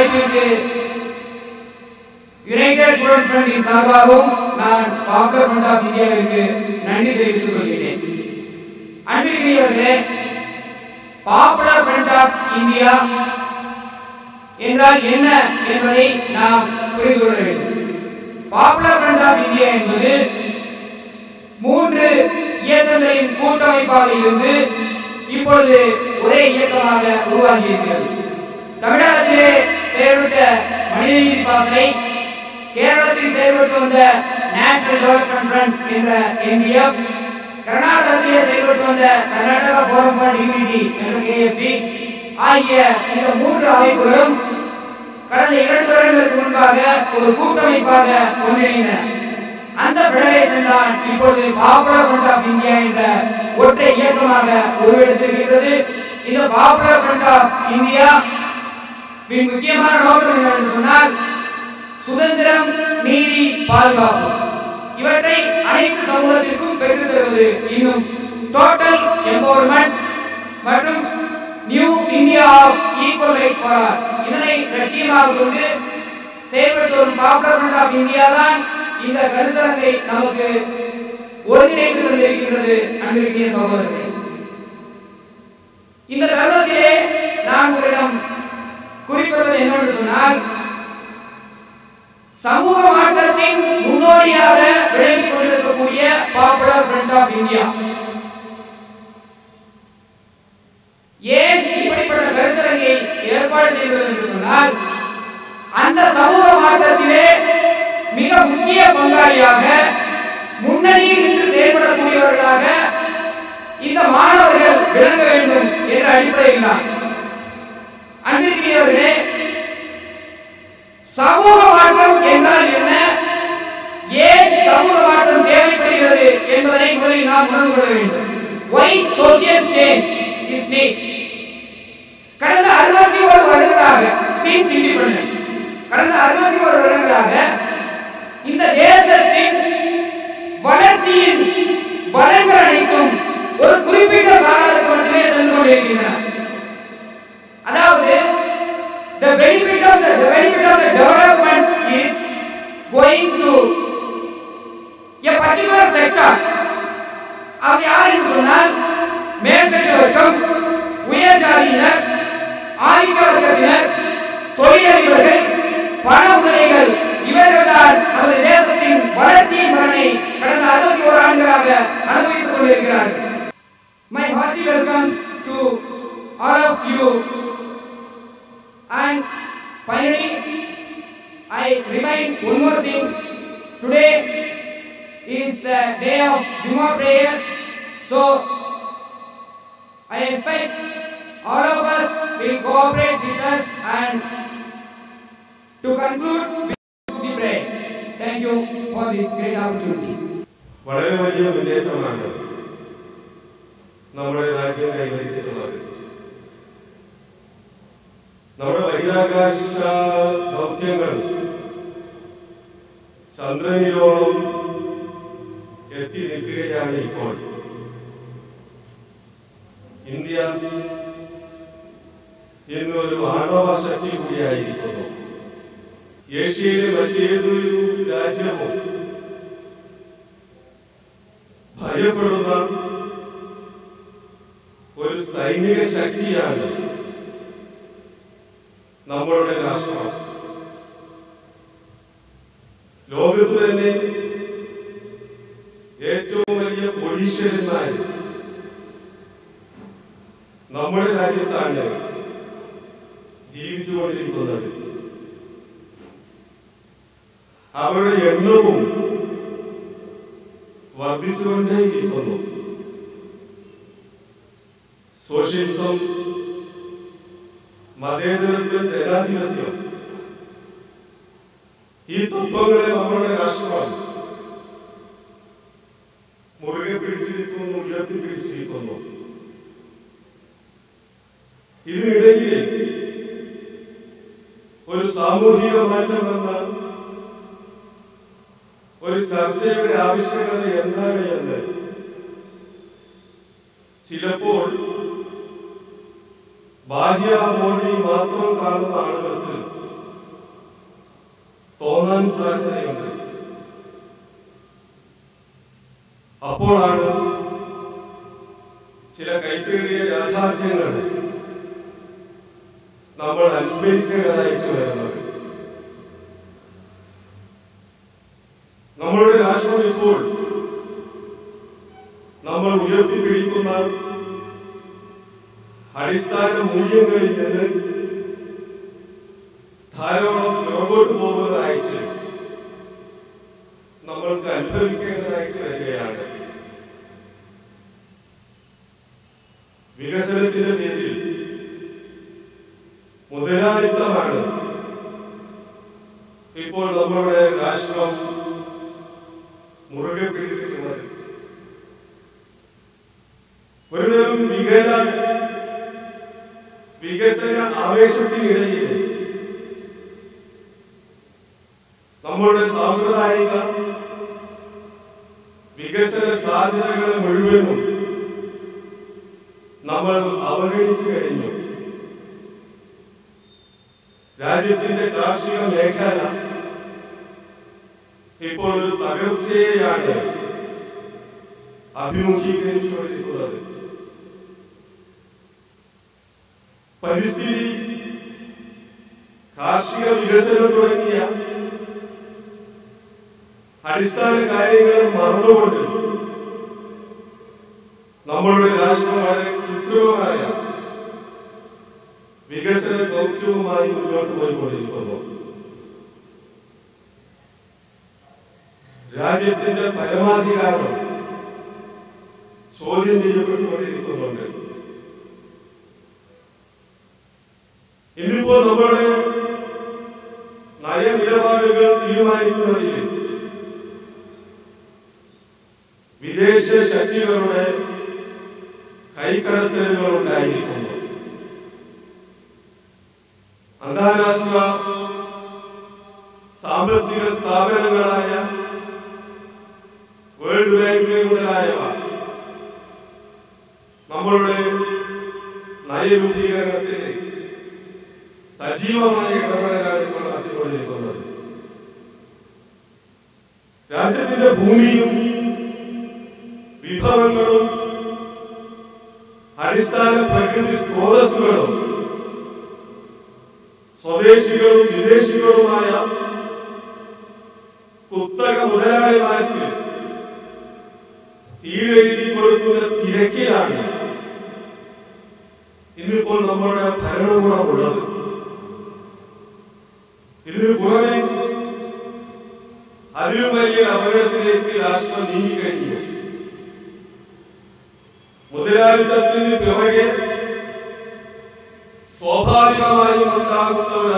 அழைப்பிற்கு United students front சார்பாகவும் நான் பாப்புலர் ஃப்ரண்ட் ஆஃப் இந்தியாவிற்கு நன்றி தெரிவித்துக் கொள்கிறேன். அன்பிற்குரியவர்களே, பாப்புலர் ஃப்ரண்ட் ஆஃப் இந்தியா என்றால் என்ன என்பதை நாம் புரிந்து கொள்ள வேண்டும். பாப்புலர் ஃப்ரண்ட் ஆஃப் இந்தியா என்பது 3 இயக்கங்களின் கூட்டமைப்பாக இருந்து இப்பொழுது ஒரே இயக்கமாக உருவாகி இருக்கிறது. தமிழகத்திலே செயல்பட்ட மனிதநீதி பாசறை, கேரளத்தில் செயல்பட்டு வந்த நேஷனல் டெவலப்மெண்ட் ஃப்ரண்ட் என்ற NDF, கர்நாடகத்திலே செயல்பட்டு வந்த கர்நாடகா ஃபோரம் ஃபார் யூனிட்டி என்ற KFP ஆகிய இந்த 3 அமைப்புகளும் கடந்த 2 வருடங்களுக்கு முன்பாக ஒரு கூட்டமைப்பாக ஒன்றிணைந்தன. அந்த ஃபெடரேஷன் தான் இப்பொழுது பாப்புலர் ஃப்ரண்ட் ஆஃப் இந்தியா என்ற ஒற்றை இயக்கமாக உருவெடுத்திருக்கிறது. இந்த பாப்புலர் ஃப்ரண்ட் ஆஃப் இந்தியா முக்கியமான நோக்கம் என்னவென்று சொன்னால் சுதந்திரம், நீதி, பாதுகாப்பு இவற்றை அனைத்து சமூகத்திற்கும் பெற்றுத் தருவது, இன்னும் டோட்டல் எம்பவர்மெண்ட் மற்றும் new India of equal rights for all இதனை லட்சியமாக கொண்டு செயல்பட்டு வரும் பாப்புலர் ஃப்ரண்ட் ஆஃப் இந்தியா தான் இந்த கருத்தரங்கை நமக்கு ஒருங்கிணைத்து தந்திருக்கின்றது. அன்பிற்குரிய சகோதரர்களே, இந்த தருணத்திலே நான் உங்களிடம் குறிப்பிடுவது என்னவென்று சொன்னால், சமூக மாற்றத்தின் முன்னோடியாக விளங்கிக் கொண்டிருக்கக்கூடிய பாப்புலர் ஃப்ரண்ட் ஆஃப் இந்தியா ஏன் இப்படிப்பட்ட கருத்தரங்கை ஏற்பாடு செய்வது என்று சொன்னால், அந்த சமூக மாற்றத்திலே மிக முக்கிய பங்காளியாக முன்னணியில் நின்று செயல்படக்கூடியவர்களாக இந்த மாணவர்கள் விளங்க வேண்டும் என்ற அடிப்படையில் தான். அன்பிற்குரியவர்களே, சமூக மாற்றம் என்றால் என்ன, ஏன் சமூக மாற்றம் தேவைப்படுகிறது என்பதை முதலில் நாம் உணர்ந்து கொள்ள வேண்டும். Why social change is needed? கடந்த 61 வருடங்களாக since independence, கடந்த 61 வருடங்களாக இந்த தேசத்தின் வளர்ச்சியின் பலன்கள் அனைத்தும் ஒரு குறிப்பிட்ட சாராருக்கு மட்டுமே சென்று கொண்டிருக்கின்றன. அதாவது the benefit of the development is going to a particular sector. அது யார் என்று சொன்னால், மேல்தட்டு வர்க்கம், உயர் ஜாதியினர், ஆதிக்க வர்க்கத்தினர், தொழிலதிபர்கள், பண முதலைகள், இவர்கள் தான் நமது தேசத்தின் வளர்ச்சியின் பலனை கடந்த 61 ஆண்டுகளாக அனுபவித்துக் கொண்டிருக்கிறார்கள். My hearty welcomes to all of you. And finally, I remind one more thing. Today is the day of Jummah prayer. So I expect all of us will cooperate with us and to conclude with the prayer. Thank you for this great opportunity. വളരെ വലിയ മുന്നേറ്റമാണ് നമ്മുടെ രാജ്യം കൈവരിച്ചിട്ടുള്ളത്. നമ്മുടെ ബഹിരാകാശ ദൗത്യങ്ങൾ ചന്ദ്രനിലോളം എത്തി നിൽക്കുകയാണ്. ഇപ്പോൾ ഇന്ത്യ എന്നൊരു ആണവ ശക്തി കൂടിയായിരിക്കുന്നു. ഏഷ്യയിലെ മറ്റേതൊരു രാജ്യവും ഭയപ്പെടുന്ന ഒരു സൈനിക ശക്തിയാണ് നമ്മളുടെ രാഷ്ട്രം. ലോകത്ത് തന്നെ ഏറ്റവും വലിയ കോടീശ്വരന്മാർ നമ്മുടെ രാജ്യത്താണ് ജീവിച്ചുകൊണ്ടിരിക്കുന്നത്. അവരുടെ എണ്ണവും വർദ്ധിച്ചുകൊണ്ടേയിരിക്കുന്നു. സോഷ്യലിസം, മതേതരത്വം, ജനാധിപത്യം ഈ തത്വങ്ങളെ നമ്മുടെ രാഷ്ട്രം മുറുകെ പിടിച്ചിരിക്കുന്നു, ഉയർത്തിപ്പിടിച്ചിരിക്കുന്നു. ഇതിനിടയിൽ ഒരു സാമൂഹിക മാറ്റമെന്ന ഒരു ചർച്ചയുടെ ആവശ്യകത എന്താണ് എന്ന് ചിലപ്പോൾ ബാഹ്യമോടി മാത്രം കാണുന്ന ആളുകൾക്ക് തോന്നാൻ സാധ്യതയുണ്ട്. അപ്പോഴാണ് ചില കൈക്കേറിയ യാഥാർത്ഥ്യങ്ങൾ നമ്മൾ അനുസ്മരിക്കേണ്ടതായിട്ട് വരുന്നത്. നമ്മളുടെ രാഷ്ട്രം ഇപ്പോൾ നമ്മൾ ഉയർത്തിപ്പിടിക്കുന്ന അടിസ്ഥാന മൂല്യങ്ങളിൽ നിന്ന് ധാരാളം പുറകോട്ട് പോകുന്നതായിട്ട് നമ്മൾക്ക് അനുഭവിക്കേണ്ടതായിട്ട് വരികയാണ്. വികസനത്തിന്റെ പേരിൽ മുതലാളിത്തമാണ് ഇപ്പോൾ നമ്മളുടെ രാഷ്ട്രം മുറുകെ പിടിച്ചിട്ടുള്ളത്. ഒരുതരം വികസന ആവേശത്തിനിടയിൽ നമ്മളുടെ സാമ്പ്രദായിക വികസന സാധ്യതകളെ മുഴുവനും നമ്മൾ അവഗണിച്ചു കഴിഞ്ഞു. രാജ്യത്തിന്റെ കാർഷിക മേഖല ഇപ്പോൾ ഒരു തകർച്ചയെയാണ് അഭിമുഖീകരിച്ചുകൊണ്ടിരിക്കുന്നത്. പരിസ്ഥിതി, കാർഷിക വികസനം തുടങ്ങിയ അടിസ്ഥാന കാര്യങ്ങൾ മറന്നുകൊണ്ട് നമ്മളുടെ രാഷ്ട്രം വളരെ കൃത്രിമമായ വികസന ദൗത്യവുമായി മുന്നോട്ട് പോയിക്കൊണ്ടിരിക്കുന്നു. രാജ്യത്തിന്റെ പരമാധികാരം ചോദ്യം ചെയ്യപ്പെട്ടുകൊണ്ടിരിക്കുന്നുണ്ട്. ഇന്നിപ്പോൾ നമ്മളുടെ നയനിലപാടുകൾ തീരുമാനിക്കുന്നതിൽ വിദേശ ശക്തികളുടെ കൈക്കടത്തലുകൾ ഉണ്ടായിരിക്കുന്നു. അന്താരാഷ്ട്ര സാമ്പത്തിക സ്ഥാപനങ്ങളായ വേൾഡ് ബാങ്ക് മുതലായവ നമ്മളുടെ നയരൂപീകരണത്തിന് സജീവമായ ഇടപെടലാണ് ഇപ്പോൾ നടത്തിക്കൊണ്ടിരിക്കുന്നത്. രാജ്യത്തിന്റെ ഭൂമിയും വിഭവങ്ങളും അടിസ്ഥാന പ്രകൃതി സ്രോതസ്സുകളും സ്വദേശികളും വിദേശികളുമായ കുത്തക മുതലാളിമാർക്ക് തീരെഴുതി കൊടുക്കുന്ന തിരക്കിലാണ് ഇന്നിപ്പോൾ നമ്മുടെ ഭരണകൂടമുള്ളത്. ഇതിനു പുറമെ അതിലും വലിയ അപകടത്തിലേക്ക് രാഷ്ട്രം നീങ്ങിക്കഴിഞ്ഞു. മുതലാളിത്തത്തിന് പിറകെ സ്വാഭാവികമായും ഉണ്ടാകുന്ന ഒരു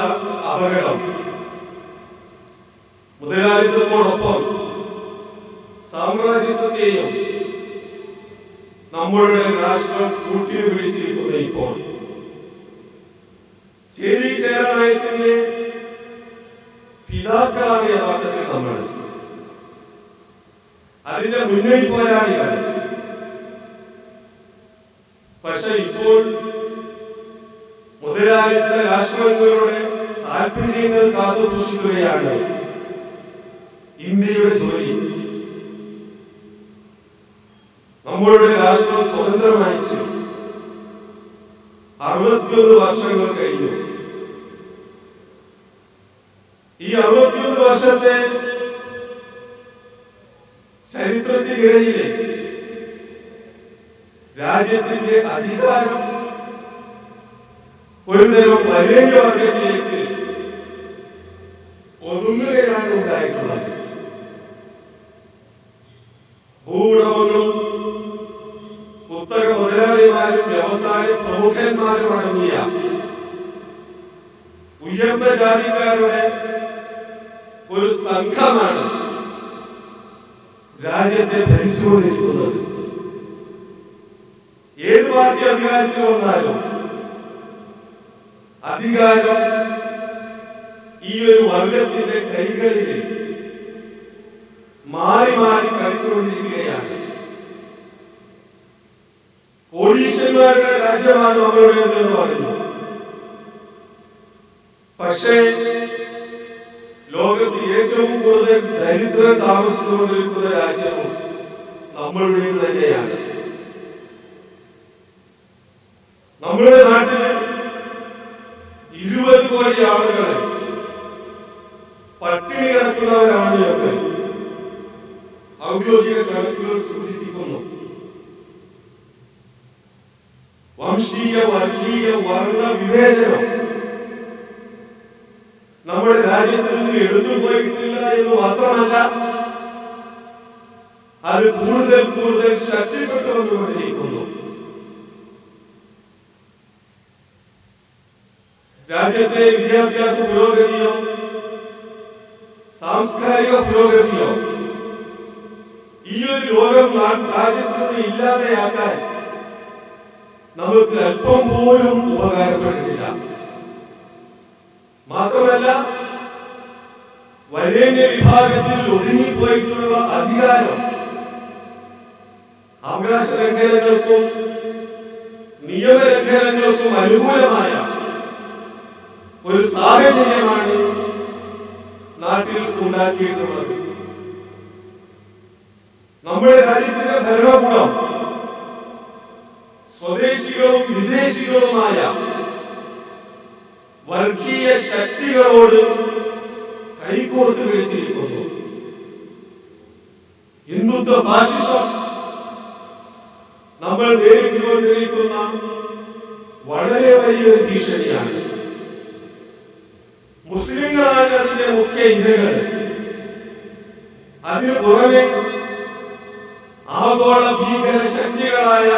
അപകടം മുതലാളിത്തത്തോടൊപ്പം സാമ്രാജ്യത്വത്തെയും നമ്മളുടെ രാഷ്ട്രം കൂട്ടിന് പിടിച്ചിരിക്കുന്ന ഇപ്പോൾ ചേരിചേര നയത്തിന്റെ പിതാക്കളാണ് യഥാർത്ഥത്തിൽ നമ്മൾ. അതിന്റെ മുന്നണി പോരാളികൾ. പക്ഷെ ഇപ്പോൾ മുതലാളിത്ത രാഷ്ട്രങ്ങളുടെ താല്പര്യങ്ങൾ കാത്തു സൂക്ഷിക്കുകയാണ് ഇന്ത്യയുടെ ജോലി. നമ്മളുടെ രാഷ്ട്രം സ്വതന്ത്രമായിട്ട് 61 വർഷങ്ങൾ കഴിഞ്ഞു. ഈ 61 വർഷത്തെ ചരിത്രത്തിനിടയിലെ രാജ്യത്തിന്റെ അധികാരം ഒരുതരം വരേണ്യവർഗത്തിലേക്ക് ഒതുങ്ങുകയാണ് ഉണ്ടായിട്ടുള്ളത്. ഭൂവുടമകളും കുത്തക മുതലാളിമാരും വ്യവസായ പ്രമുഖന്മാരും അടങ്ങിയ ഉയർന്ന ജാതിക്കാരുടെ ഒരു സംഘമാണ് രാജ്യത്തെ ഭരിച്ചുകൊണ്ടിരിക്കുന്നത്. ഏത് പാർട്ടി അധികാരത്തിൽ വന്നാലും അധികാരം ഈ ഒരു വർഗത്തിന്റെ കൈകളിൽ മാറി മാറി കളിച്ചുകൊണ്ടിരിക്കുകയാണ്. കോടീശ്വരന്മാരുടെ രാജ്യമാണ് നമ്മളുടെ എന്ന് പറയുന്നു. പക്ഷേ ലോകത്തിൽ ഏറ്റവും കൂടുതൽ ദരിദ്രർ താമസിച്ചുകൊണ്ടിരിക്കുന്ന രാജ്യവും നമ്മളുടേത് തന്നെയാണ്. നമ്മുടെ നാട്ടില് 20 കോടി ആളുകൾ പട്ടിണി കിടക്കുന്നവരാണ് എന്ന് ഔദ്യോഗിക കണക്കുകൾ സൂചിപ്പിക്കുന്നു. വംശീയ വർഗീയ വർണ്ണ വിവേചനം നമ്മുടെ രാജ്യത്ത് നിന്ന് എടുത്തുപോയിട്ടില്ല എന്ന് മാത്രമല്ല, അത് കൂടുതൽ കൂടുതൽ ശക്തിപ്പെട്ടു വന്നുകൊണ്ടിരിക്കുന്നു. രാജ്യത്തെ വിദ്യാഭ്യാസ പുരോഗതിയോ സാംസ്കാരിക പുരോഗതിയോ ഈ ഒരു ലോകം രാജ്യത്ത് നിന്ന് ഇല്ലാതെയാക്കാൻ നമുക്ക് അല്പം പോലും ഉപകാരപ്പെടുന്നില്ല. മാത്രമല്ല, വരേണ്യ വിഭാഗത്തിൽ ഒതുങ്ങിപ്പോയിട്ടുള്ള അധികാരം അവകാശ ലംഘനങ്ങൾക്കും നിയമലംഘനങ്ങൾക്കും അനുകൂലമായ ഒരു സാഹചര്യമാണ് നാട്ടിൽ ഉണ്ടാക്കിയിട്ടുള്ളത്. നമ്മുടെ രാജ്യത്തിന്റെ ഭരണകൂടം സ്വദേശികളും വിദേശികളുമായ വർഗീയ ശക്തികളോട് കൈകോർത്ത് പിടിച്ചിരിക്കുന്നു. ഹിന്ദുത്വ ഫാഷിസം നമ്മൾ നേരിട്ടുകൊണ്ടിരിക്കുന്ന വളരെ വലിയൊരു ഭീഷണിയാണ്. മുസ്ലിങ്ങളാണ് അതിന്റെ മുഖ്യ ഇരകൾ. അതിനു പുറമെ ആഗോള ഭീകര ശക്തികളായ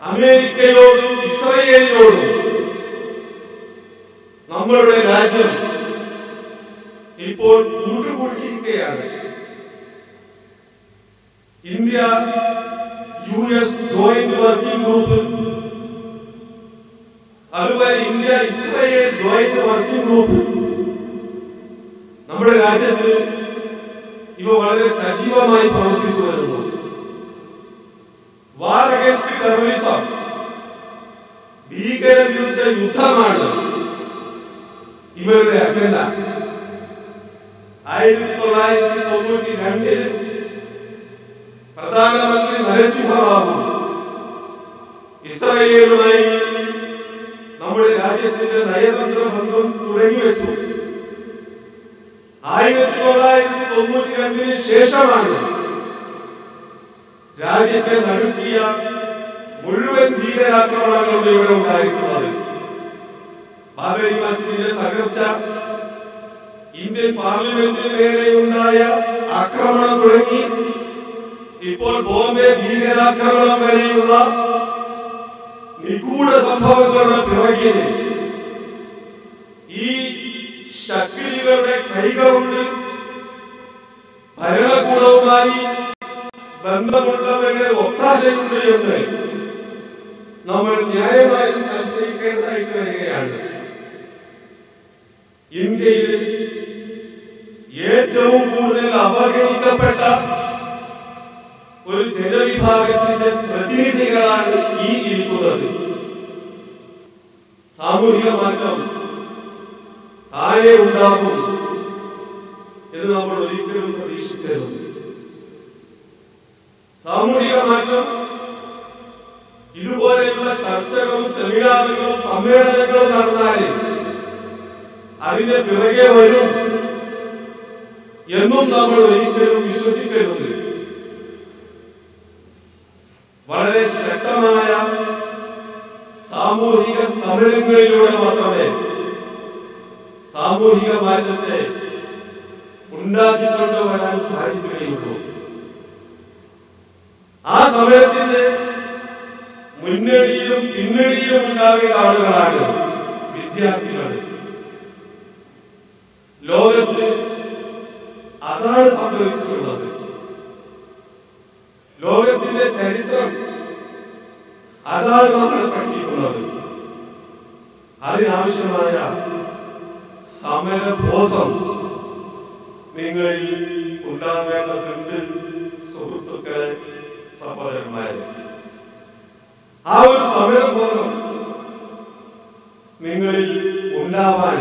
അമേരിക്കയോടും ഇസ്രയേലിനോടും നമ്മളുടെ രാജ്യം ഇപ്പോൾ കൂട്ടുകൂടിയിരിക്കുകയാണ്. India US joint working group, അതുപോലെ India Israel joint working group നമ്മുടെ രാജ്യത്ത് ഇവ വളരെ സജീവമായി പ്രവർത്തിച്ചു വരുന്നു. വാർ അഗൈൻസ്റ്റ് ടെററിസം, ഭീകരവിരുദ്ധ യുദ്ധമാണ് ഇവരുടെ അജണ്ട. 1992 പ്രധാനമന്ത്രി നരസിംഹറാവു ഇസ്രായേലുമായി നമ്മുടെ രാജ്യത്തിന്റെ നയതന്ത്ര ബന്ധം തുടങ്ങിവെച്ചു. 1992 ശേഷമാണ് രാജ്യത്തെ നടുക്കിയ മുഴുവൻ ഭീകരാക്രമണങ്ങളും ഇവിടെ ഉണ്ടായിട്ടുള്ളത്. ബാബരി മസ്ജിദിന്റെ തകർച്ച, ഇന്ത്യൻ പാർലമെന്റിന് നേരെയുണ്ടായ ആക്രമണം തുടങ്ങി ഇപ്പോൾ ബോംബെ ഭീകരാക്രമണം വരെയുള്ള നിഗൂഢ സംഭവങ്ങളുടെ പിറകിൽ ഈ ശക്തികളുടെ കൈകളുണ്ട്. ഭരണകൂടവുമായി ബന്ധമുള്ളവരുടെ ഒത്താശയുണ്ട് എന്ന് നമ്മൾ ന്യായമായി സംശയിക്കേണ്ടതായിട്ട് വരികയാണ്. ഇന്ത്യയിൽ ഏറ്റവും കൂടുതൽ അവഗണിക്കപ്പെട്ട ഒരു ജനവിഭാഗത്തിന്റെ പ്രതിനിധികളാണ് ഈ ഇരിക്കുന്നത്. സാമൂഹിക മാറ്റം താനെ ഉണ്ടാകും എന്ന് നമ്മൾ ഒരിക്കലും പ്രതീക്ഷിക്കരുത്. സാമൂഹിക മാറ്റം ഇതുപോലെയുള്ള ചർച്ചകളും സെമിനാറുകളും സമ്മേളനങ്ങളും നടന്നാല് അതിന്റെ പിറകെ വരും എന്നും നമ്മൾ ഒരിക്കലും വിശ്വസിക്കരുത്. വളരെ ശക്തമായ സാമൂഹിക സമരങ്ങളിലൂടെ മാത്രമേ സാമൂഹിക മാറ്റത്തെ ഉണ്ടാക്കിക്കൊണ്ടുവരാൻ സാധിക്കുകയുള്ളൂ. ആ സമരത്തിന്റെ മുന്നണിയിലും പിന്നണിയിലും ഉണ്ടാവേണ്ട ആളുകളാണ് വിദ്യാർത്ഥികൾ. ലോകത്ത് അതാണ് സംഭവിച്ചിട്ടുള്ളത്. ലോകത്തിന്റെ ചരിത്രം അതാണ് നമ്മൾ പഠിക്കുന്നത്. അതിനാവശ്യമായ സമരബോധം നിങ്ങളിൽ ഉണ്ടാവേണ്ടതുണ്ട് സുഹൃത്തുക്കളെ, സഹോദരന്മാരെ. ആ ഒരു സമരബോധം നിങ്ങളിൽ ഉണ്ടാവാൻ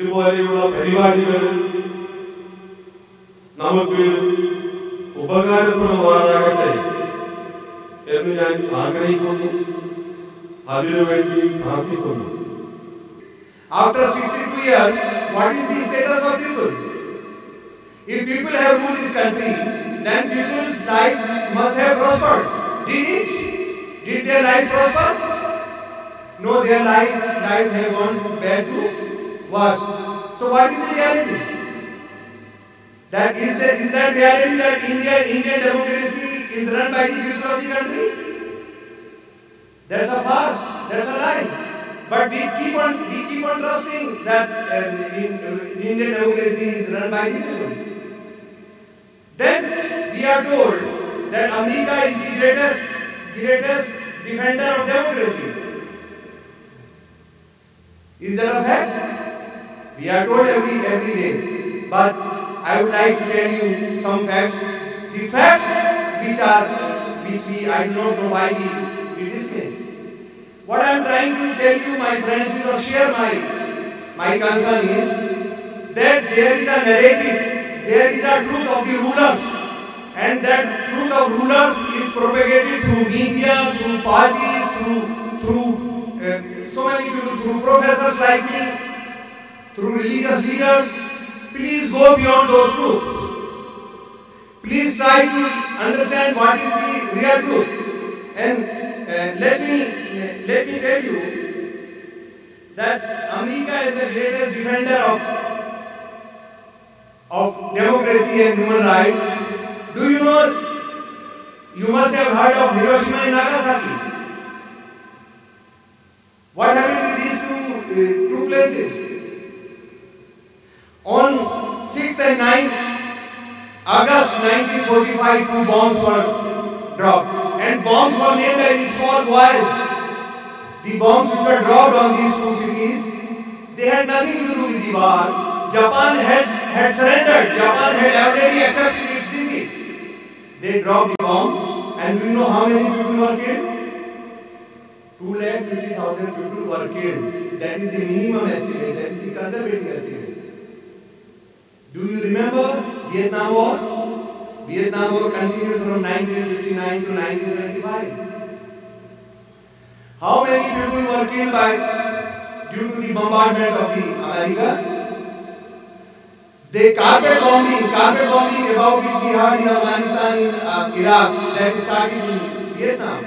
ഇതുപോലെയുള്ള പരിപാടികൾ നമുക്ക് ഉപകാരപ്രദമാകട്ടെ എന്ന് ഞാൻ ആഗ്രഹിക്കുന്നു, അതിനുവേണ്ടി പ്രാർത്ഥിക്കുന്നു. After 62 years, what is the status of people? If people have ruled this country, then people's life must have prospered. Did it? Did their life prosper? No, their lives have gone bad to worse. So what is the reality? That is that reality that Indian democracy is run by the people of the country? That's a farce. That's a lie. But we keep on trusting that Indian democracy is run by the people. Then we are told that America is the greatest defender of democracy. Is that a fact? We are told every day. But I would like to tell you some facts. The facts which I do not know why we dismiss. What I am trying to tell you, my friends, is or share my concern is that there is a narrative, there is a truth of the rulers, and that truth of rulers is propagated through media, through parties, through so many people, through professors like me, through religious leaders. Please go beyond those truths. Please try to understand what is the real truth. And let me tell you that America is the greatest defender of democracy and human rights. Do you know? You must have heard of Hiroshima and Nagasaki. What happened to these two places? On 6th and 9th August 1945, 2 bombs were dropped. And bombs were named by these small boys. The bombs which were dropped on these two cities, they had nothing to do with the war. Japan had surrendered. Japan had already accepted its defeat. They dropped the bomb, and do you know how many people were killed? 250,000 people were killed. That is the minimum estimate. That is the conservative estimate. Do you remember Vietnam War? Vietnam War continued from 1959 to 1975. How many people were killed due to the bombardment of the America? The carpet bombing about which we heard in Afghanistan, in Iraq, that started in Vietnam.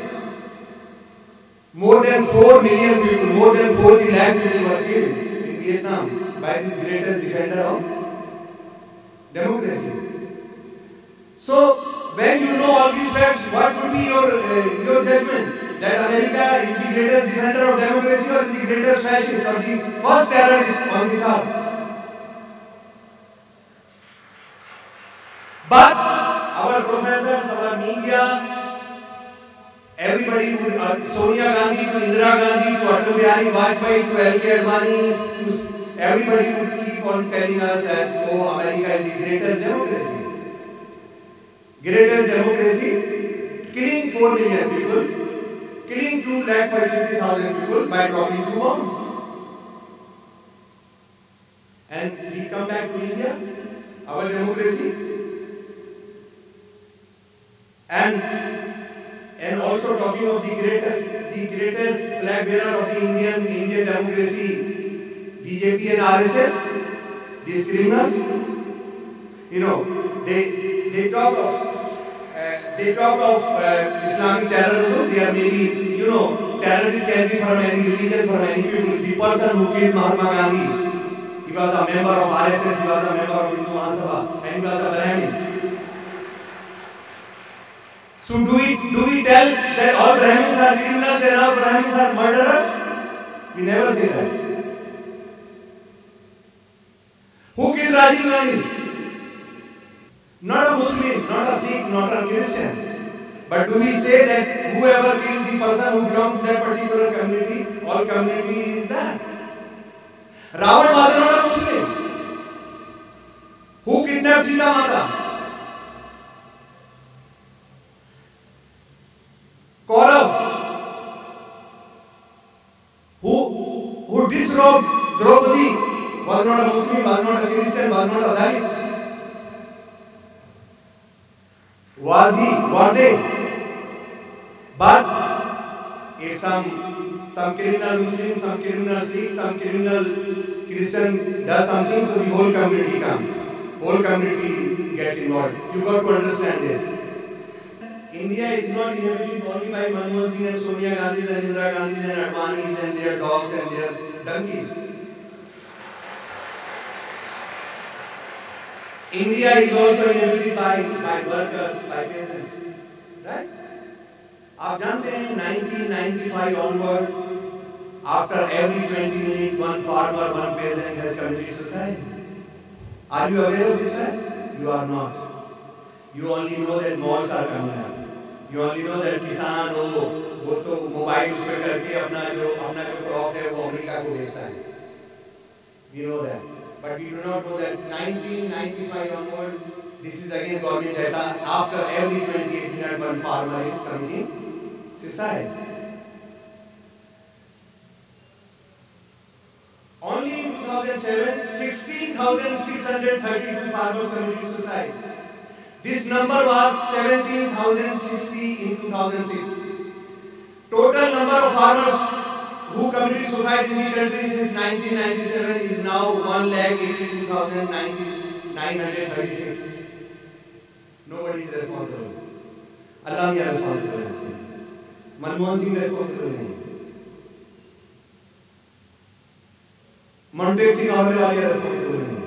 More than 4 million people, more than 40 lakh people were killed in Vietnam by this greatest defender of democracy. So, when you know all these facts, what would be your judgment? That America is the greatest defender of democracy, or is the greatest fascist, or the first terrorist on this earth? But our professors, our media, everybody would, Sonia Gandhi to Indira Gandhi to Atal Bihari Vajpayee to L.K. Advani, everybody would keep on telling us that, oh, America is the greatest democracy. Greatest democracy, killing 4 million people, killing 250,000 people by dropping 2 bombs. And we come back to India, our democracy, and also talking of the greatest flag bearer of the Indian democracy, BJP and RSS, these criminals, you know, they talk of Islamic terrorism. They are maybe, you know, terrorists can be from any religion, from any people. The person who killed Mahatma Gandhi, he was a member of RSS, he was a member of Hindu Mahasabha, and he was a Brahmin. So do we tell that all Brahmins are criminals and all Brahmins are murderers? We never say that. Who killed Rajiv Gandhi? Not a Muslim, not a Sikh, not a Christian. But do we say that whoever killed the person who belonged to that particular community, all community is that? Ravan was not a Muslim. Who kidnapped Sita Mata? Kauravs. Who disrobed Draupadi was not a not a Christian, was not a Dalit. Was he? Were they? But if some criminal Muslim, some criminal Sikh, some criminal Christian does something, so the whole community comes. Whole community gets involved. You got to understand this. India is not inhabited only by Manmohan Singh and Sonia Gandhi and Indira Gandhi and Advanis and their dogs and their donkeys. India is also inhabited by workers, by peasants. Right? आप जानते हैं 1995 onward, after every 20 minutes, one farmer, one peasant has committed suicide. Are you aware of this fact? You are not. You only know that malls are coming up. You only know that किसान वो तो mobile पे करके अपना जो crop है वो America को बेचता है. We know that, but we do not know that 1995 onward, this is again government data. After every 28 minutes, one farmer is committing suicide. Only in 2007, 16,632 farmers committed suicide. This number was 17,060 in 2006. Total number of farmers who committed suicide in the country since 1997 is now 1,82,936. Nobody is responsible. Allah is responsible. Manmohan Singh is responsible. Montek Singh और वाले responsible नहीं.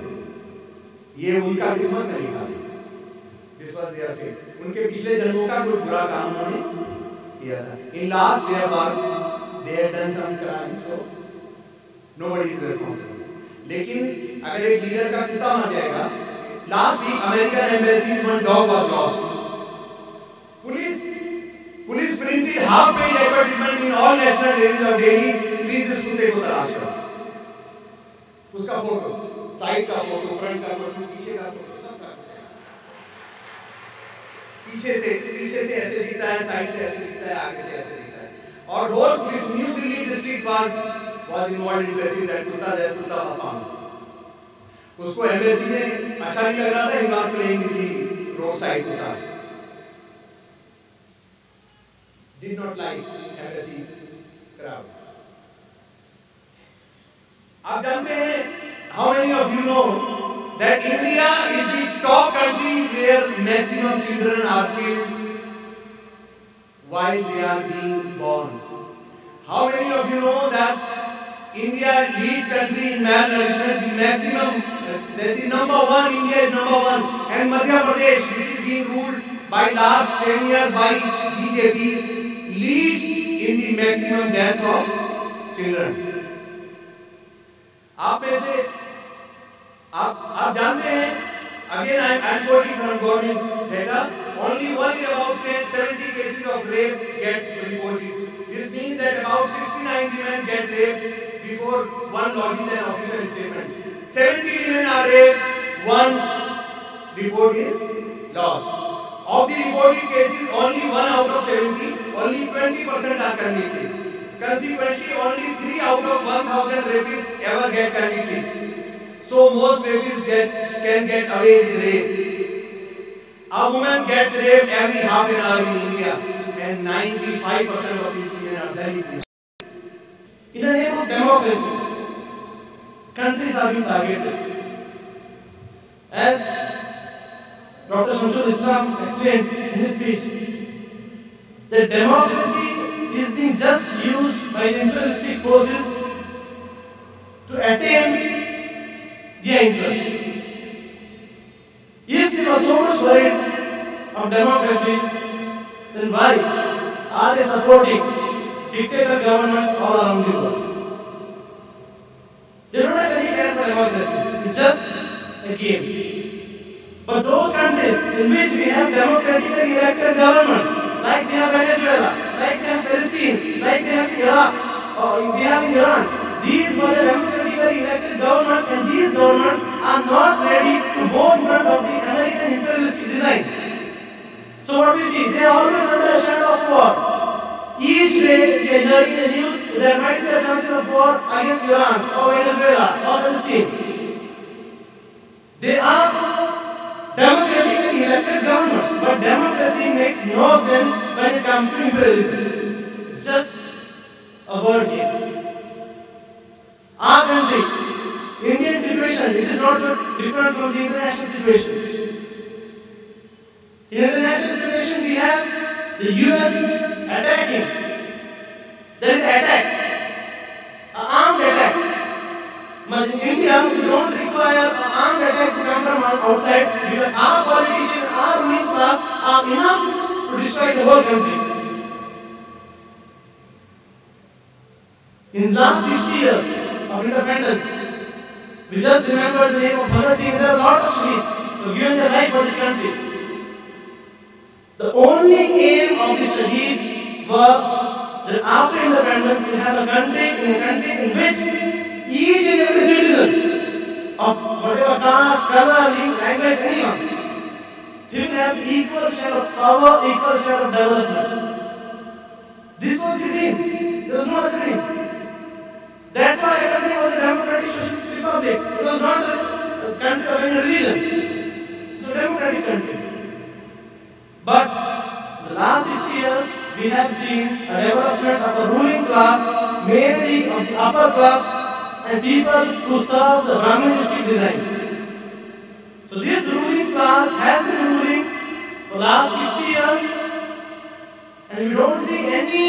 ये उनका किस्मत नहीं था. This was their fate. उनके पिछले जन्मों का कोई बुरा काम उन्होंने किया था. In last their birth, they had done some crimes, so nobody is responsible. लेकिन अगर एक लीडर का कुत्ता मर जाएगा, last week American embassy one dog was lost. Police printed half-page advertisement in all national dailies of Delhi. Please इस कुत्ते को तलाश करो. उसका फोटो, साइड का फोटो, फ्रंट का फोटो, पीछे का फोटो, सब का. पीछे से ऐसे दिखता है, साइड से ऐसे दिखता है, आगे से ऐसे दिखता है. और whole police New Delhi district was involved in tracing that कुत्ता was found. उसको embassy में अच्छा नहीं लग रहा था, he was playing in the roadside कुत्ता. Did not like embassy crowd. आप जानते हैं, how many of you know that India is the top country where maximum children are killed while they are being born? How many of you know that India leads country in malnourishment? The maximum, that is number one. India is number one, and Madhya Pradesh, which is being ruled by last 10 years by BJP, leads in the maximum death of children. आप में से आप जानते हैं, again I am quoting from government data, only about 70 cases of rape gets reported. This means that about 69 women get raped before one lodges an official statement. 70 women are raped, one report is lost. Of the reported cases, only 1 out of 70, only 20% are convicted. Consequently, only 3 out of 1,000 rapists ever get convicted. So most rapists can get away with rape. A woman gets raped every half an hour in India, and 95% of these women are Dalit. In the name of democracy, countries are being targeted. As Dr. Shamsul Islam explained in his speech, that democracy is being just used by the imperialistic forces to attain their interests. If they were so much worried of democracy, then why are they supporting dictator government all around the world? They don't have any care for democracy. It's just a game. But those countries in which we have democratically elected governments, like we have Venezuela, like we have Palestine, like we have Iraq, or we have Iran, these were the democratically elected governments, and these governments are not ready to go in front of the American imperialistic design. So what we see, they are always under the shadow of war. Each day we are hearing the news, there might be a chances of war against Iran, or Venezuela, or Palestine. makes no sense when it comes to imperialism. It's just a word game. Our country, Indian situation, it is not so different from the international situation. In international situation, we have the US attacking. There is an attack, an armed attack. But in India, we don't require an armed attack to come from outside because our politicians, our ruling class are enough to destroy the whole country. In the last 60 years of independence, we just remember the name of Bhagat Singh. There are a lot of Shaheeds who given their life for this country. The only aim of the Shaheeds were that after independence we have a country in which each and every citizen of whatever caste, color, language, anyone, he will have equal share of power, equal share of development. This was the dream. There was no other dream. That's why everything was a democratic socialist republic. It was not a country of any religion. It's a democratic country. But the last 60 years, we have seen a development of a ruling class, mainly of the upper class and people who serve the Brahmanistic designs. So this ruling class has been ruling for the last 60 years and we don't see any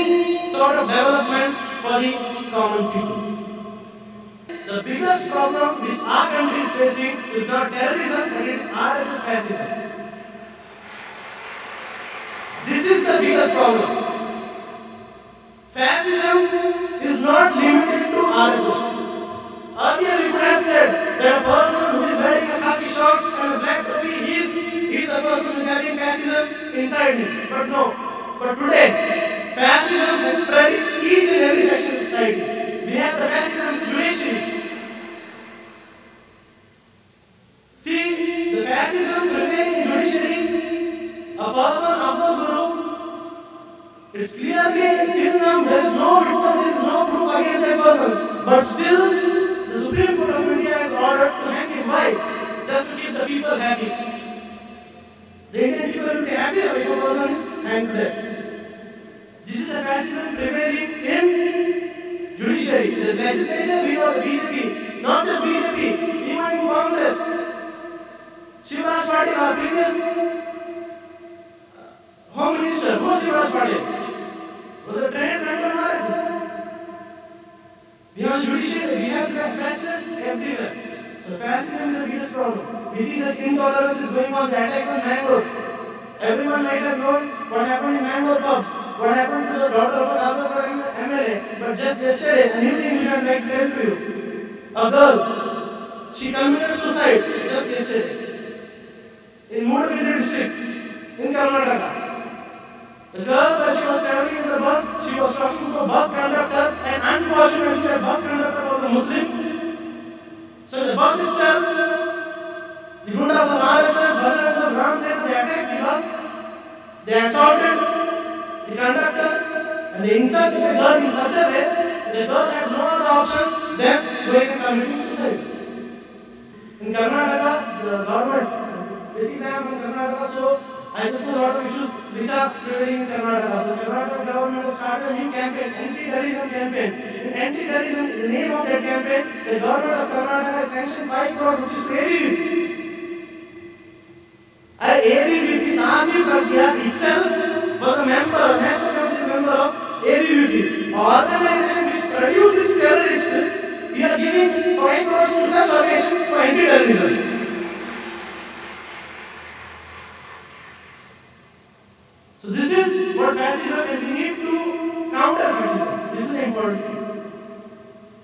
sort of development for the common people. The biggest problem which our country is facing is not terrorism, but it's RSS fascism. This is the biggest problem. Fascism is not limited to RSS. Earlier we could have said that a person who is wearing a khaki shorts and a black topi, he is a person who is having fascism inside him. But no. But today, fascism has spread in each and every section of society. We have the fascism judiciary. See, the fascism prevailing in judiciary, a person Afzal Guru, it's clearly till now there is no witness, there is no proof against that person. But still, the Supreme Court of India has ordered to hang him. Why? Just to keep the people happy. The Indian people will be happy if a person is hanged to death. This is the fascism prevailing in judiciary. The legislature, we know the BJP, not just BJP, even in Congress. Shivraj Patil, our previous Home Minister, who was Shivraj Patil? Was a trained member of RSS. We have judiciary, we have fascists everywhere. So fascism is the biggest problem. We see such intolerance is going on, the attacks on Mangalore. Everyone might have known what happened in Mangalore pub, what happened to the daughter of Asaf MLA. But just yesterday, a new thing which I would like to tell to you. A girl, she committed suicide just yesterday in Mudagiri district in Karnataka. The girl, when she was traveling in the bus, she was talking to a bus conductor, and unfortunately, the bus conductor was a Muslim. So in the bus itself, the Gundas of RSS, Bajrang and Ram Sena, they attacked the bus. They assaulted the conductor, and they insulted the girl in such a way that the girl had no other option than going and committing suicide. In Karnataka, the government, basically I am from Karnataka, so I just know lots of issues which are prevailing in Karnataka. So Karnataka government has started a new campaign, anti-terrorism campaign. In anti-terrorism, in the name of that campaign, the government of Karnataka has sanctioned 5 crore rupees to ABVP. And ABVP, Sanjeev Pragya itself was a member, a National Council member of ABVP. An organization which produces terrorists, we are giving 5 crores to such organization for anti-terrorism. So this is what fascism is. We need to counter fascism. This is an important thing.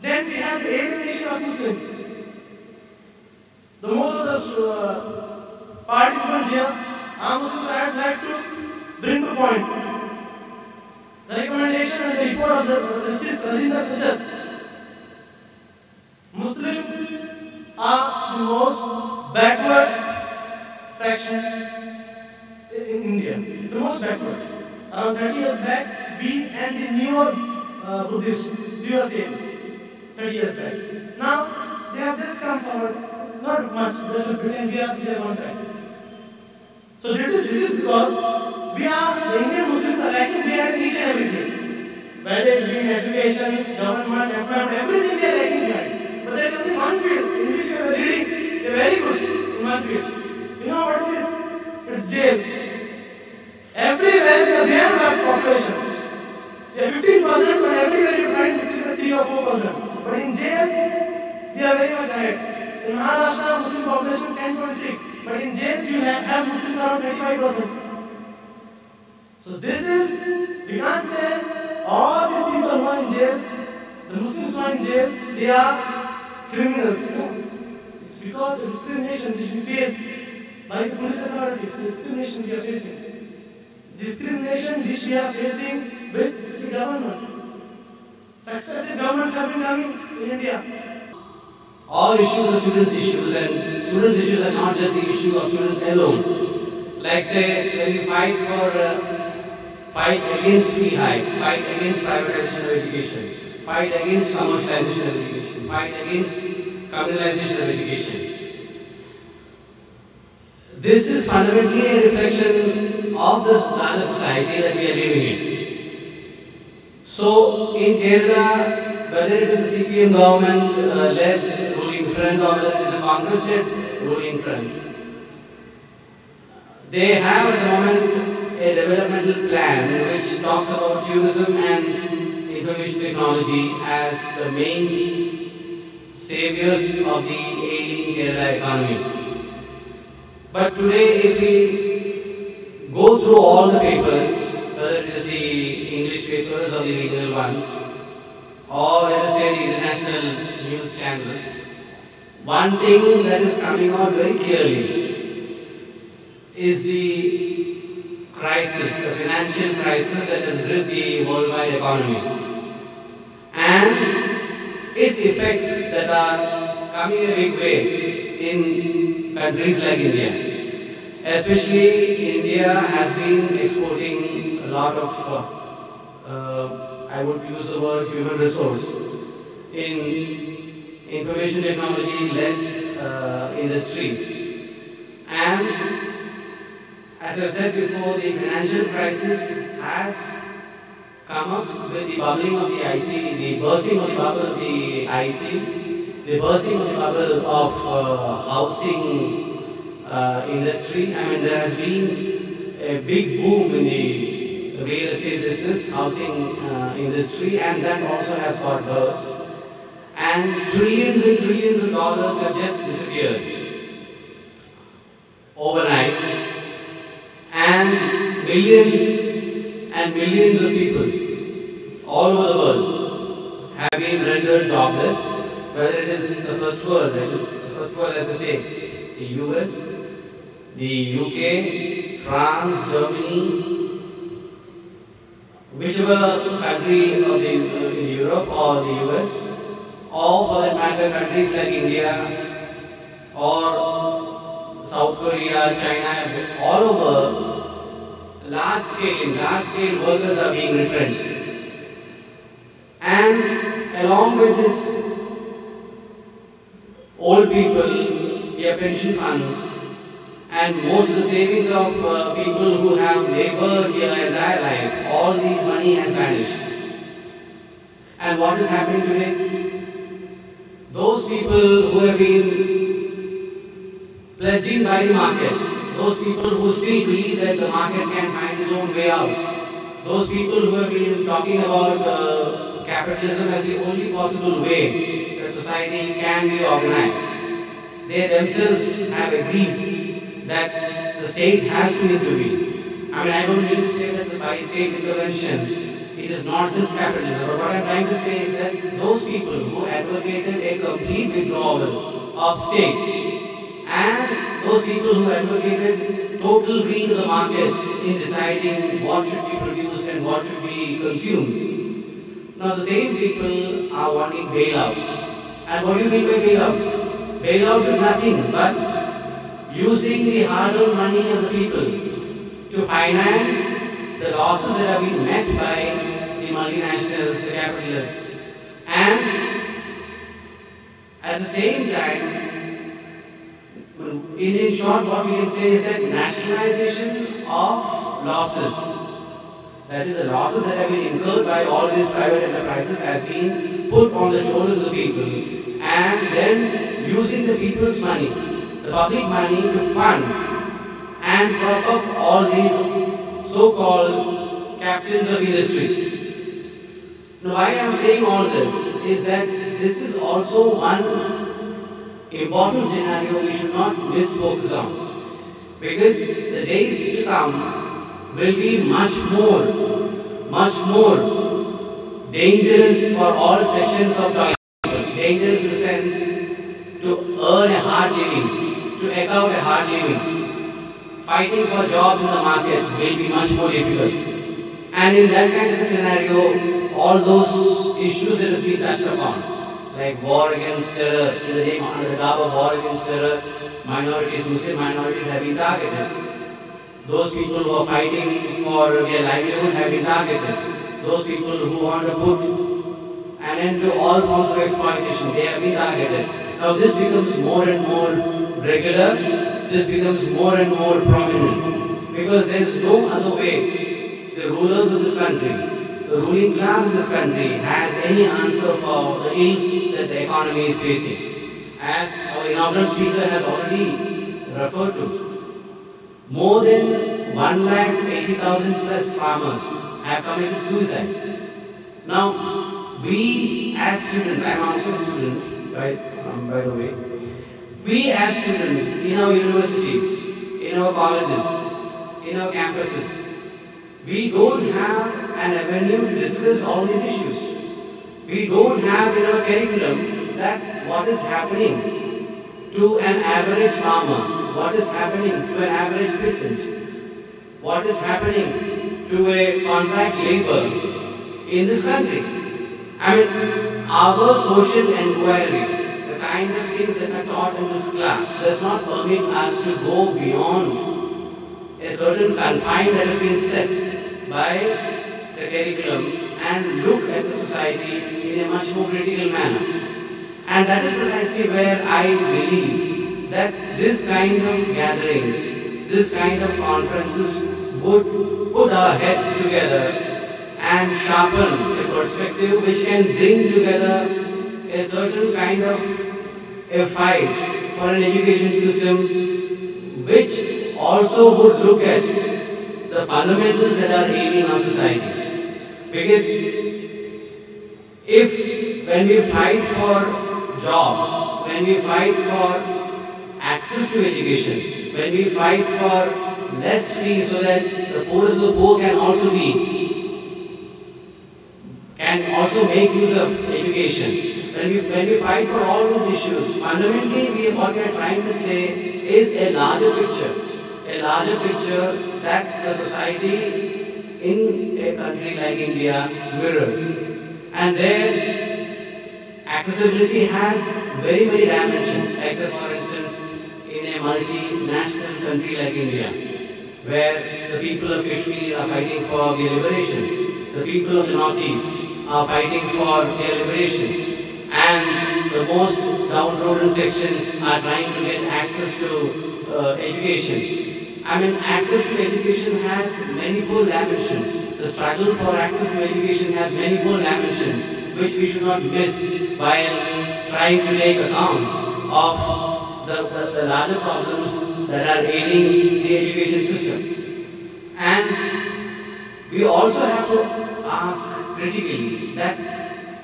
Then we have the alienation of Muslims. The most of the participants here are Muslims. I would like to bring to point the recommendation and the report of the Justice Rajinder Sachar. Muslims are the most backward section in India, the most backward. Around 30 years back, we and the newer Buddhists, we were same. 30 years back. Now, they have just come forward, not much, just a bit, and we are one time. So this is because the Indian Muslims are lacking behind in each and everything. Whether it be in education, government, employment, everything we are lacking behind. But there is only one field in which we are leading, we are very good in one field. You know what it is? It's jails. Everywhere we are behind the population. We are 15%, but everywhere you find Muslims are 3 or 4%. But in jails, we are very much ahead. In Maharashtra, Muslim population is 10.6, but in jails you have Muslims around 25%. So this is, we can't say all these people who are in jail, the Muslims who are in jail, they are criminals. No? It's because of discrimination which we face by the police authorities, the discrimination we are facing. Discrimination which we are facing with the government. Successive governments have been coming in India. All issues are students' issues, and students' issues are not just the issue of students alone. Like say, when we fight against fee hike, fight against privatization of education, fight against commercialization of education, fight against communalization of education. This is fundamentally a reflection of the larger society that we are living in. So, in Kerala, whether it is the CPM government-led ruling front or whether it is a Congress-led ruling front, they have at the moment a developmental plan which talks about tourism and information technology as the main saviors of the ailing Kerala economy. But today, if we go through all the papers, whether it is the English papers or the regional ones, or let us say the international news channels, one thing that is coming out very clearly is the crisis, the financial crisis that has gripped the worldwide economy, and its effects that are coming a big way in countries like India. Especially India has been exporting a lot of, I would use the word human resource, in information technology-led industries. And as I said before, the financial crisis has come up with the bubbling of the IT, the bursting of the bubble of the IT, the bursting of the bubble of housing industry. I mean, there has been a big boom in the real estate business, housing industry, and that also has got burst. And trillions of dollars have just disappeared overnight, and millions and millions of people all over the world have been rendered jobless, whether it is the first world, that is the first world as they say, the US, the UK, France, Germany, whichever country of in Europe or the US, or for that matter countries like India or South Korea, China, all over, large scale workers are being retrenched. And along with this, old people, their pension funds, and most of the savings of people who have labored their entire life, all these money has vanished. And what is happening today? Those people who have been pledging by the market, those people who still believe that the market can find its own way out, those people who have been talking about capitalism as the only possible way that society can be organized, they themselves have agreed that the state has to intervene. I mean, I don't mean to say that by state intervention, it is not just capitalism, but what I'm trying to say is that those people who advocated a complete withdrawal of state, and those people who advocated total green to the market in deciding what should be produced and what should be consumed. Now the same people are wanting bailouts. And what do you mean by bailouts? Bailout is nothing but using the hard-earned money of the people to finance the losses that have been met by the multinationals, the capitalists. And at the same time, In short, what we can say is that nationalization of losses, that is, the losses that have been incurred by all these private enterprises, has been put on the shoulders of the people, and then using the people's money, the public money, to fund and prop up all these so-called captains of industries. Now, why I am saying all this is that this is also one important scenario we should not miss focus on, because the days to come will be much more dangerous for all sections of the people. Dangerous in the sense to earn a hard living, to eke out a hard living. Fighting for jobs in the market will be much more difficult. And in that kind of a scenario, all those issues that has been touched upon, like war against terror, in the name under the garb of war against terror, minorities, Muslim minorities have been targeted. Those people who are fighting for their livelihood have been targeted. Those people who want to put an end to all forms of exploitation, they have been targeted. Now this becomes more and more regular, this becomes more and more prominent, because there is no other way the rulers of this country, the ruling class of this country, has any answer for the ills that the economy is facing. As our inaugural speaker has already referred to, more than 180,000 plus farmers have committed suicide. Now, we as students, I am also a student, by the way, we as students in our universities, in our colleges, in our campuses, we don't have an avenue to discuss all these issues. We don't have in our curriculum that what is happening to an average farmer, what is happening to an average business, what is happening to a contract labor in this country. I mean, our social inquiry, the kind of things that are taught in this class, does not permit us to go beyond a certain confine that has been set by the curriculum and look at the society in a much more critical manner. And that is precisely where I believe that this kind of gatherings, this kind of conferences would put our heads together and sharpen a perspective which can bring together a certain kind of a fight for an education system which also would look at the fundamentals that are ailing our society. Because when we fight for jobs, when we fight for access to education, when we fight for less fees so that the poorest of the poor can also make use of education, when we fight for all these issues, fundamentally what we are trying to say is a larger picture that the society in a country like India mirrors. And there, accessibility has very many dimensions, except for instance in a multinational country like India, where the people of Kashmir are fighting for their liberation, the people of the Northeast are fighting for their liberation, and the most downtrodden sections are trying to get access to education. I mean, access to education has manifold dimensions. The struggle for access to education has manifold dimensions, which we should not miss while trying to take account of the larger problems that are ailing the education system. And we also have to ask critically that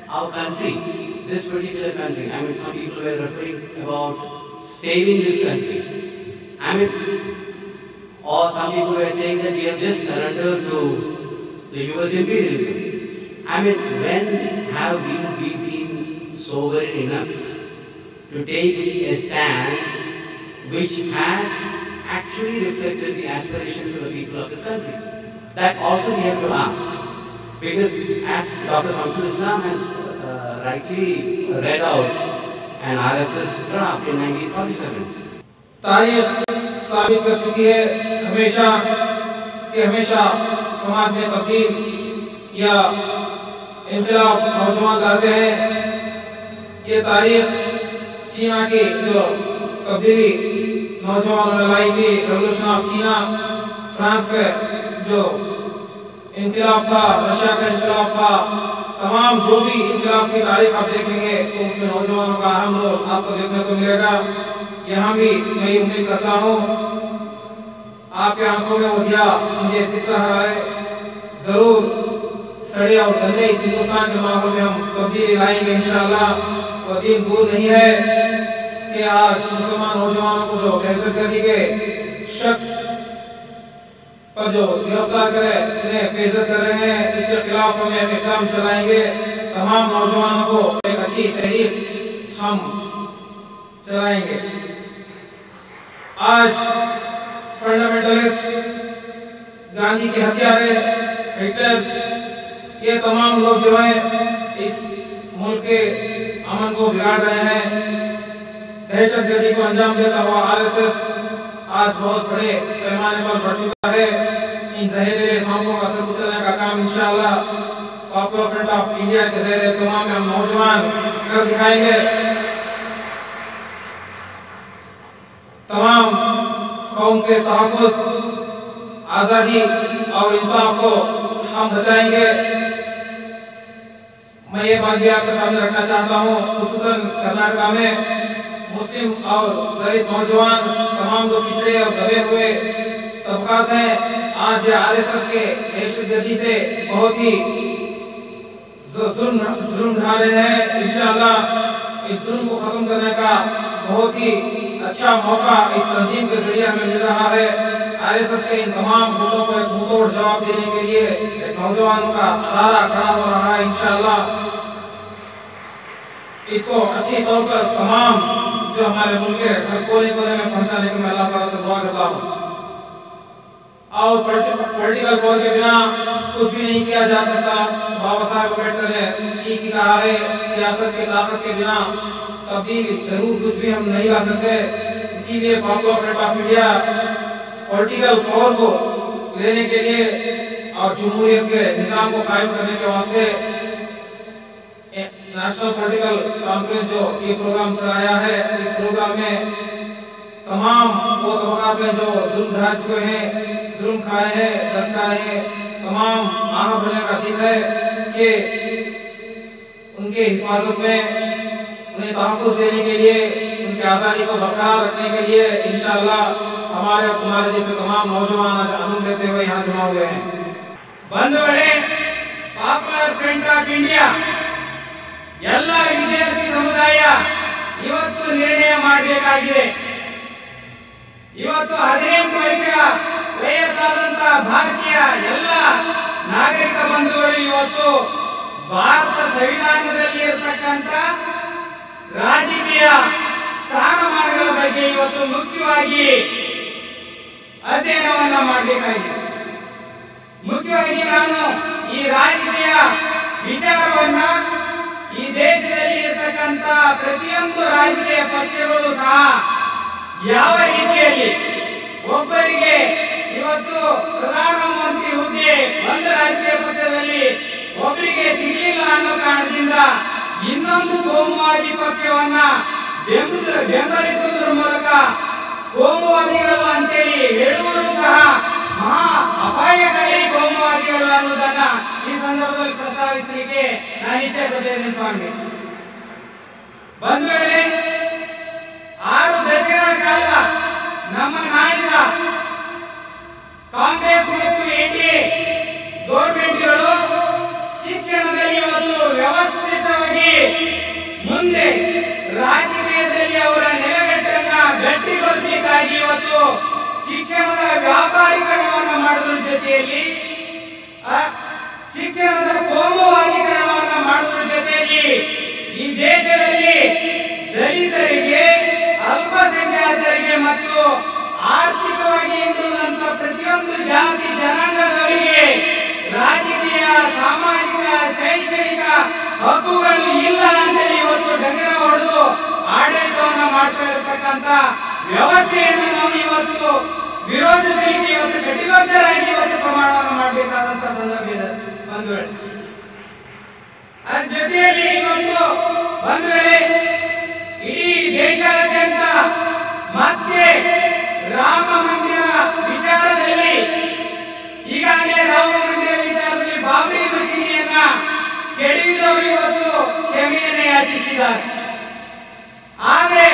our country, this particular country, I mean, some people were referring about saving this country. I mean, or some people were saying that we have just surrendered to the US imperialism. I mean, when have we been sovereign enough to take a stand which had actually reflected the aspirations of the people of this country? That also we have to ask. Because as Dr. Samsul Islam has rightly read out an RSS draft in 1947. तारीख साबित कर चुकी है हमेशा समाज में तब्दील या इंकलाब नौजवान लाते हैं। ये तारीख चीना की जो तब्दीली नौजवानों ने लाई थी, रेवोल्यूशन ऑफ चीना, फ्रांस पे जो इनकलाब था, रशिया का इनकलाब था, तमाम जो भी इनकलाब की तारीख आप देखेंगे तो उसमें नौजवानों का अहम रोल आपको देखने को मिलेगा। यहाँ भी मैं ये उम्मीद करता हूँ आपके आंखों में वो दिया मुझे दिख रहा है, जरूर सड़े और गंदे इस हिंदुस्तान के माहौल में हम तब्दीली लाएंगे इंशाअल्लाह। वो दिन दूर नहीं है कि आज मुसलमान नौजवानों को जो दहशतगर्दी के शख्स पर जो गिरफ्तार करे, इन्हें बेइज्जत कर रहे हैं, इसके खिलाफ हम एक इक़दाम चलाएंगे। तमाम नौजवानों को एक अच्छी तहरीक हम चलाएंगे। आज फंडामेंटलिस्ट, गांधी के हत्यारे, हिटलर्स, ये तमाम लोग जो हैं इस मुल्क के अमन को बिगाड़ रहे हैं। दहशतगर्दी को अंजाम देता हुआ आरएसएस आज बहुत बड़े पैमाने पर बढ़ चुका है। इन जहरीले सांपों का सर कुचलने का काम इंशाअल्लाह पॉपुलर फ्रंट ऑफ इंडिया के ज़ेरे तमाम हम नौजवान कर दिखाएंगे। तमाम कौम के तहफ़्फ़ुज़, आज़ादी और इंसाफ को हम बचाएंगे। मैं ये बात भी आपके सामने रखना चाहता हूँ, खुसूसन कर्नाटका में मुस्लिम और दलित नौजवान, तमाम जो पिछड़े और दबे हुए तबकात हैं, आज आरएसएस के दहशतगर्दी से बहुत ही जुल्म ढा रहे हैं। इंशाअल्लाह इस जुल्म को खत्म करने का बहुत ही अच्छा मौका इस तंजीम के जरिए हमें मिल रहा है। आरएसएस के इन तमाम मुद्दों को एक मुंहतोड़ जवाब देने के लिए एक नौजवानों का अदारा खड़ा हो रहा है। इंशाअल्लाह इसको अच्छी तौर पर तमाम जो हमारे मुल्क के हर कोने कोने में पहुंचाने की मैं अल्लाह ताला से दुआ करता हूँ। और पॉलिटिकल पावर के बिना कुछ भी नहीं किया जा सकता। बाबा साहब अम्बेडकर ने ठीक ही कहा है, सियासत की ताकत के बिना तब्दीली जरूर कुछ भी हम नहीं ला सकते। इसीलिए popular front of India political power को लेने के लिए और जमहूरियत के निज़ाम को कायम करने के वास्ते नेशनल पॉलिटिकल कॉन्फ्रेंस जो ये प्रोग्राम चलाया है। इस प्रोग्राम में तमाम वो तबकात में जो जुल्म ढा चुके हैं, जुल्म खाए हैं, दर्द खाए हैं, तमाम आह भरने का दिन है कि उनके हिफाजत में, उन्हें तहफ़्फ़ुज़ देने के लिए, उनकी आज़ादी को बरकरार रखने के लिए इंशाअल्लाह हमारे और तुम्हारे जैसे तमाम नौजवान आज अज़म लेते हुए यहाँ जमा हुए हैं। बंधुಗಳೇ, पॉपुलर फ्रंट ऑफ इंडिया ಎಲ್ಲ ವಿದ್ಯಾರ್ಥಿ ಸಮುದಾಯ ಇವತ್ತು ನಿರ್ಣಯ ಮಾಡಬೇಕಾಗಿದೆ। ಇವತ್ತು 18 ವರ್ಷ ವಯಸ್ಸಾದಂತ ಭಾರತೀಯ ಎಲ್ಲ ನಾಗರಿಕ ಬಂಧುಗಳು ಇವತ್ತು ಭಾರತ ಸಂವಿಧಾನದಲ್ಲಿ ಇರತಕ್ಕಂತ ರಾಜಕೀಯ ಸ್ಥಾನಮಾನಗಳ ಬಗ್ಗೆ ಇವತ್ತು ಮುಖ್ಯವಾಗಿ ಅಧ್ಯಯನವನ್ನ ಮಾಡಬೇಕಾಗಿದೆ। ಮುಖ್ಯವಾಗಿ ನಾನು ಈ ರಾಜಕೀಯ ವಿಚಾರವನ್ನ ಈ ದೇಶದಲ್ಲಿ ಇರತಕ್ಕಂತ ಪ್ರತಿಯೊಂದು ರಾಜಕೀಯ ಪಕ್ಷಗಳು ಸಹ ಯಾವ ರೀತಿಯಲ್ಲಿ ಒಬ್ಬರಿಗೆ ಇವತ್ತು ಪ್ರಧಾನಮಂತ್ರಿ ಹುದ್ದೆ ಒಂದು ರಾಜಕೀಯ ಪಕ್ಷದಲ್ಲಿ ಒಬ್ಬರಿಗೆ ಸಿಗಲಿಲ್ಲ ಅನ್ನೋ ಕಾರಣದಿಂದ ಇನ್ನೊಂದು ಕೋಮುವಾದಿ ಪಕ್ಷವನ್ನ ಬೆಂಬಲಿಸುವುದರ ಮೂಲಕ ಕೋಮುವಾದಿಗಳು ಅಂತೇಳಿ ಹೇಳುವರು ಸಹ ಮಹಾ ಅಪಾಯಕಾರಿ ಕೋಮುವಾದಿಗಳು ಅನ್ನೋದನ್ನ ಈ ಸಂದರ್ಭದಲ್ಲಿ ಪ್ರಸ್ತಾವಿಸಲಿಕ್ಕೆ ನಾನು ಇಚ್ಛೆ ಪಡ್ತೇನೆ ಸ್ವಾಮಿ। ಬಂಧುಗಳೇ, 6 ದಶಕಗಳ ಕಾಲ ನಮ್ಮ ನಾಡಿನ ಕಾಂಗ್ರೆಸ್ ಮತ್ತು ಎನ್ಡಿಎ ಗೌರ್ಮೆಂಟ್ಗಳು ಶಿಕ್ಷಣದಲ್ಲಿ ಇವತ್ತು ವ್ಯವಸ್ಥಿತವಾಗಿ ಮುಂದೆ ರಾಜಕೀಯದಲ್ಲಿ ಅವರ ನೆಲೆಗಟ್ಟನ್ನ ಗಟ್ಟಿಗೊಳಿಸಲಿಕ್ಕಾಗಿ ಇವತ್ತು ಶಿಕ್ಷಣದ ವ್ಯಾಪಾರೀಕರಣವನ್ನು ಮಾಡುವುದರ ಜೊತೆಯಲ್ಲಿ ಶಿಕ್ಷಣದ ಕೋಮುವಾದೀಕರಣವನ್ನು ಮಾಡುವುದರ ಜೊತೆಯಲ್ಲಿ ಈ ದೇಶದಲ್ಲಿ ದಲಿತರಿಗೆ, ಅಲ್ಪಸಂಖ್ಯಾತರಿಗೆ ಮತ್ತು ಆರ್ಥಿಕವಾಗಿ ಹಿಂದುಳಿದಂತ ಪ್ರತಿಯೊಂದು ಜಾತಿ ಜನಾಂಗದವರಿಗೆ ರಾಜಕೀಯ, ಸಾಮಾಜಿಕ, ಶೈಕ್ಷಣಿಕ ಹಕ್ಕುಗಳು ಇಲ್ಲ ಅಂತೇಳಿ ಇವತ್ತು ಡಂಗರ ಹೊಡೆದು ಆಡಳಿತವನ್ನ ಮಾಡ್ತಾ ಇರತಕ್ಕಂತ ವ್ಯವಸ್ಥೆಯನ್ನು ನಾವು ಇವತ್ತು ವಿರೋಧಿಸಲಿಕ್ಕೆ ಇವತ್ತು ಕಟಿಬದ್ಧರಾಗಿ ಇವತ್ತು ಪ್ರಮಾಣವನ್ನು ಮಾಡಬೇಕಾದಂತ ಸಂದರ್ಭ ಇದೆ ಬಂಧುಗಳೇ। ಅದರ ಜೊತೆಯಲ್ಲಿ ಇವತ್ತು ಬಂಧುಗಳೇ, ಇಡೀ ದೇಶಾದ್ಯಂತ ಮತ್ತೆ ನಡೆಸಿದ್ದಾರೆ. ಆದರೆ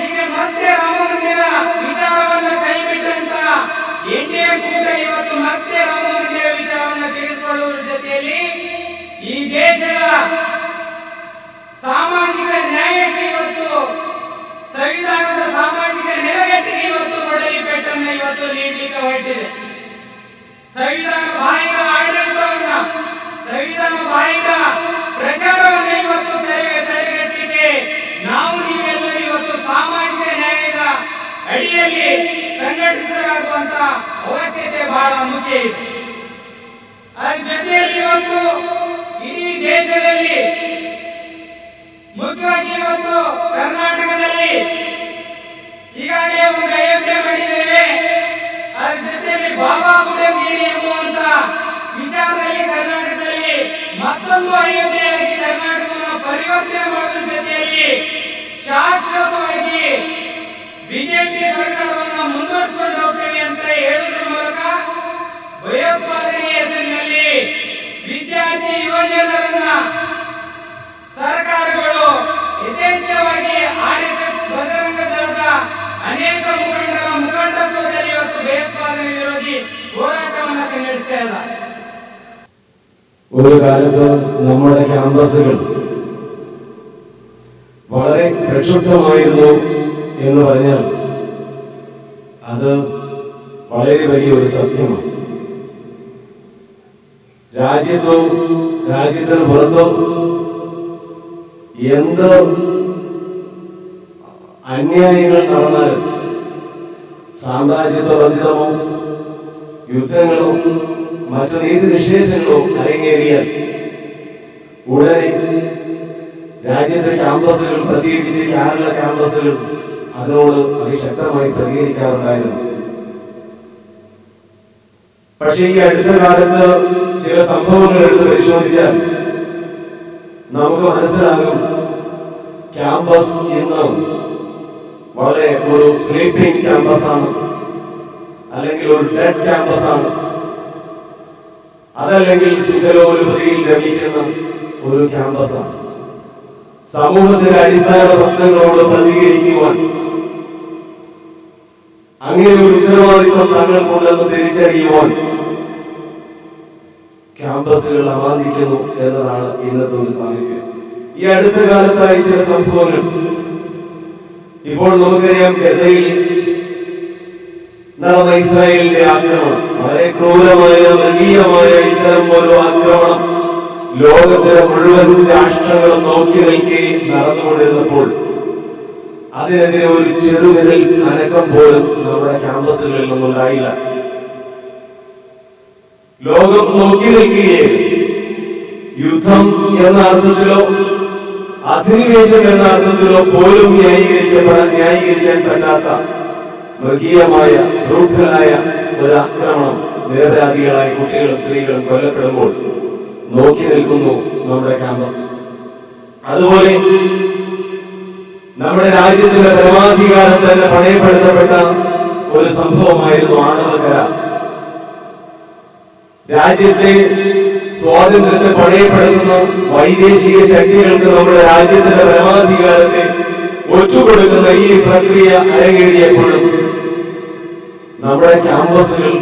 ಈಗ ಮತ್ತೆ ರಾಮ ಮಂದಿರ ವಿಚಾರವನ್ನು ಕೈಬಿಟ್ಟಂತ ಎನ್ಡಿಎ ಕೂಟ ಇವತ್ತು ಮತ್ತೆ ರಾಮ ಮಂದಿರ ವಿಚಾರವನ್ನು ತೆಗೆದುಕೊಳ್ಳುವುದರ ಜೊತೆಯಲ್ಲಿ ಈ ದೇಶದ ಸಾಮಾಜಿಕ ನ್ಯಾಯಕ್ಕೆ ಇವತ್ತು ಸಂವಿಧಾನದ ಸಾಮಾಜಿಕ ನೆಲೆಗಟ್ಟಿಗೆ ಇವತ್ತು ಕೊಡಲಿ ಪೇಟನ್ನು ಇವತ್ತು ನೀಡಲಿಕ್ಕೆ ಹೊರಟಿದೆ. ಸಂವಿಧಾನ ಬಾಹಿರ ಆಡಳಿತವನ್ನ, ಸಂವಿಧಾನ ಬಾಹಿರ ಪ್ರಚಾರವನ್ನು ಇವತ್ತು ತಡೆಗಟ್ಟಲಿಕ್ಕೆ ನಾವು ನೀವೆಲ್ಲರೂ ಇವತ್ತು ಸಾಮಾಜಿಕ ನ್ಯಾಯದ ಅಡಿಯಲ್ಲಿ ಸಂಘಟಿತರಾಗುವಂತ ಅವಶ್ಯಕತೆ ಬಹಳ ಮುಖ್ಯ ಇದೆ. ಅದರ ಜೊತೆಯಲ್ಲಿ ಇವತ್ತು ಇಡೀ ದೇಶದಲ್ಲಿ ಮುಖ್ಯವಾಗಿ ಇವತ್ತು ಕರ್ನಾಟಕದಲ್ಲಿ ಈಗಾಗಲೇ ಒಂದು ಅಯೋಧ್ಯೆ ಮಾಡಿದ್ದೇವೆ. ಅದರ ಜೊತೆಯಲ್ಲಿ ಬಾಬಾ ಬುಡನ್ಗಿರಿ ಎಂಬುವಂತ ವಿಚಾರದಲ್ಲಿ ಕರ್ನಾಟಕದಲ್ಲಿ ಮತ್ತೊಂದು ಅಯೋಧ್ಯೆಯಾಗಿ ಕರ್ನಾಟಕವನ್ನು ಪರಿವರ್ತನೆ ಮಾಡೋದ್ರ ಜೊತೆಯಲ್ಲಿ ಶಾಶ್ವತವಾಗಿ ಬಿಜೆಪಿ ಸರ್ಕಾರವನ್ನು ಮುಂದುವರಿಸಿಕೊಂಡು ಹೋಗ್ತೇವೆ ಅಂತ ಹೇಳುವುದರ ಮೂಲಕ ಭಯೋತ್ಪಾದನೆ ಹೆಸರಿನಲ್ಲಿ ವಿದ್ಯಾರ್ಥಿ ಯುವಜನರನ್ನ ಸರ್ಕಾರಗಳು ಯಥೇಚ್ಛವಾಗಿ ಆರ್ಎಸ್ಎಸ್ ಬಜರಂಗ ದಳದ ಅನೇಕ ಮುಖಂಡರ മുഖണ്ഡത്വದಲ್ಲಿ ಇವತ್ತು ഭയോത്പാദന വിരോധി പോരാട്ടವನ್ನು സംഘടിപ്പിಸ್ತಾ ಇದ್ದಾರೆ. ഒരു കാലത്ത് നമ്മുടെ ക്യാമ്പസുകൾ വളരെ പ്രക്ഷുബ്ധമായിരുന്നു എന്ന് പറഞ്ഞാൽ അത് വളരെ വലിയൊരു സത്യമാണ്. രാജ്യത്തോ രാജ്യത്തിന് പുറത്തോ എന്ത് അന്യായങ്ങൾ നടന്നാലും, സാമ്രാജ്യത്വ ബന്ധിതമോ യുദ്ധങ്ങളോ മറ്റു നീതി നിഷേധങ്ങളോ അരങ്ങേറിയാൽ ഉടനെ രാജ്യത്തെ ക്യാമ്പസുകൾ, പ്രത്യേകിച്ച് കേരള ക്യാമ്പസുകൾ അതിനോട് അതിശക്തമായി പ്രതികരിക്കാറുണ്ടായിരുന്നു. പക്ഷേ ഈ അടുത്ത കാലത്ത് ചില സംഭവങ്ങൾ എടുത്ത് പരിശോധിച്ചാൽ നമുക്ക് മനസ്സിലാകും ക്യാമ്പസ് ഇന്ന് വളരെ ഒരു സ്ലീപ്പിംഗ് ക്യാമ്പസാണ്, അല്ലെങ്കിൽ ഒരു ഡെഡ് ക്യാമ്പസാണ്, അതല്ലെങ്കിൽ ശിഖലോലുപതിയിൽ ലഭിക്കുന്ന ഒരു ക്യാമ്പസാണ്. സമൂഹത്തിന്റെ അടിസ്ഥാന പ്രശ്നങ്ങളോട് പ്രതികരിക്കുവാൻ അങ്ങനെ ഒരു ഉത്തരവാദിത്വം തങ്ങൾക്കുണ്ടെന്ന് തിരിച്ചറിയുവാൻ ക്യാമ്പസുകൾ അമാന്തിക്കുന്നു എന്നതാണ് ഇന്നത്തെ ഒരു സാഹചര്യം. ഈ അടുത്ത കാലത്തായി ചില സംഭവങ്ങൾ ഇപ്പോൾ നമുക്കറിയാം. ഗസയിൽ നടന്ന ഇസ്രായേലിന്റെ ആക്രമണം, വളരെ ക്രൂരമായ മൃഗീയമായ ഇത്തരം ഒരു ആക്രമണം ലോകത്തിലെ മുഴുവൻ രാഷ്ട്രങ്ങളും നോക്കി നിൽക്കെ നടന്നുകൊണ്ടിരുന്നപ്പോൾ അതിനെതിരെ ഒരു ചെറുവിരൽ അനക്കം പോലും നമ്മുടെ ക്യാമ്പസുകളിൽ നിന്നുണ്ടായില്ല. ലോകം നോക്കി നിൽക്കുകയായിരുന്നു. യുദ്ധം എന്ന അർത്ഥത്തിലോ അധിനിവേശം എന്ന അർത്ഥത്തിലോ പോലും ന്യായീകരിക്കാൻ പറ്റാത്ത മൃഗീയമായ ക്രൂരമായ ഒരു ആക്രമണം, നിരപരാധികളായ കുട്ടികളും സ്ത്രീകളും കൊല്ലപ്പെടുമ്പോൾ നോക്കി നിൽക്കുന്നു നമ്മുടെ ക്യാമ്പസ്. അതുപോലെ നമ്മുടെ രാജ്യത്തിന്റെ പരമാധികാരം തന്നെ പണയപ്പെടുത്തപ്പെട്ട ഒരു സംഭവമായിരുന്നു ആണവ കരാർ. രാജ്യത്തെ സ്വാതന്ത്ര്യത്തെ പണയപ്പെടുത്തുന്ന വൈദേശിക ശക്തികൾക്ക് നമ്മുടെ രാജ്യത്തിന്റെ പരമാധികാരത്തെ ഒറ്റുകൊടുക്കുന്ന ഈ പ്രക്രിയ അരങ്ങേറിയപ്പോഴും നമ്മുടെ ക്യാമ്പസുകൾ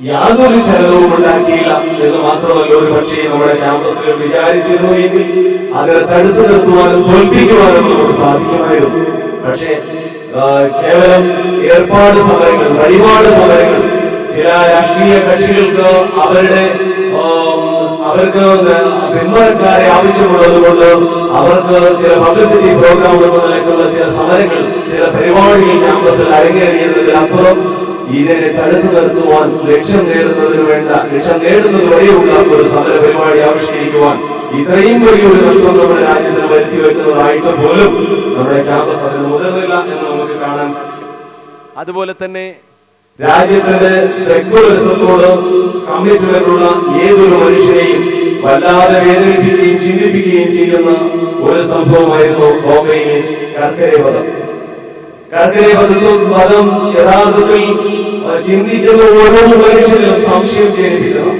യാതൊരു ചലനവും ഉണ്ടാക്കിയില്ല എന്ന് മാത്രമല്ല, ഒരു പക്ഷേ നമ്മുടെ ക്യാമ്പസുകൾ വിചാരിച്ചിരുന്നു എങ്കിൽ അതിനെ തടുത്തു നിർത്തുവാനും തോൽപ്പിക്കുവാനും നമുക്ക് സാധിക്കുമായിരുന്നു. പക്ഷേ കേവലം ഏർപ്പാട് സമരങ്ങൾ, വഴിപാട് സമരങ്ങൾ, ചില രാഷ്ട്രീയ കക്ഷികൾക്ക് അവർക്ക് പിന്മാറക്കാരെ ആവശ്യമുള്ളത് കൊണ്ട് അവർക്ക് ചില പബ്ലിസിറ്റി പ്രോഗ്രാം എന്ന നിലക്കുള്ള ചില സമരങ്ങൾ, ചില പരിപാടികൾ ക്യാമ്പസിൽ അരങ്ങേറിയതിനപ്പുറം ഇതിനെ തടുത്തു നിർത്തുവാൻ ലക്ഷ്യം നേടുന്നത് വരെയുള്ള ഒരു സമര പരിപാടി ആവിഷ്കരിക്കുവാൻ ഇത്രയും വലിയൊരു നഷ്ടം നമ്മുടെ രാജ്യത്തിന് വരുത്തി വെക്കുന്നതായിട്ട് പോലും നമ്മുടെ ക്യാമ്പസ് അതിന് മുതിർന്നില്ല എന്ന് നമുക്ക് കാണാൻ സാധിക്കും. അതുപോലെ തന്നെ രാജ്യത്തിന്റെ സെക്യുലറിസത്തോട് കമ്മിറ്റ്മെന്റുള്ള ഏതൊരു മനുഷ്യനെയും വല്ലാതെ വേദനിപ്പിക്കുകയും ചിന്തിപ്പിക്കുകയും ചെയ്യുന്ന ഒരു സംഭവമായിരുന്നു ബോംബെയിലെ കർക്കരെ വധം. കർക്കരെ വധം യഥാർത്ഥത്തിൽ ചിന്തിക്കുന്ന ഓരോ മനുഷ്യനും സംശയം ജനിപ്പിച്ചതാണ്.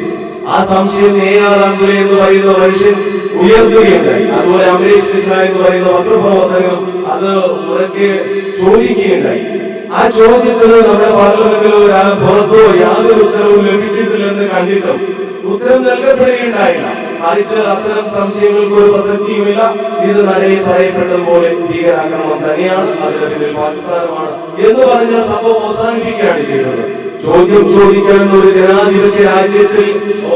ആ സംശയം നെയ്യാറാന്തുല എന്ന് പറയുന്ന മനുഷ്യൻ ഉയർത്തുകയുണ്ടായി. അതുപോലെ അമരീഷ് മിശ്ര എന്ന് പറയുന്ന പത്രപ്രവർത്തകരും അത് ഉറക്കെ ചോദിക്കുകയുണ്ടായി. ആ ചോദ്യത്തിന് നമ്മുടെ പാർലമെന്റിലോ പുറത്തോ യാതൊരു ഉത്തരവും ലഭിച്ചിട്ടില്ലെന്ന് കണ്ടിട്ടും ഉത്തരം നൽകപ്പെടുകയുണ്ടായില്ല. മറിച്ച് അത്തരം സംശയങ്ങൾക്ക് ഒരു പ്രസക്തിയുമില്ല. ഇത് നടയിൽ പറയപ്പെട്ടതുപോലെ ഭീകരാക്രമണം തന്നെയാണ്, അതിന്റെ പിന്നിൽ പാകിസ്ഥാനുമാണ് എന്ന് പറഞ്ഞ സംഭവം അവസാനിപ്പിക്കുകയാണ് ചെയ്യുന്നത്. ചോദ്യം ചോദിക്കാൻ ഒരു ജനാധിപത്യ രാജ്യത്തിൽ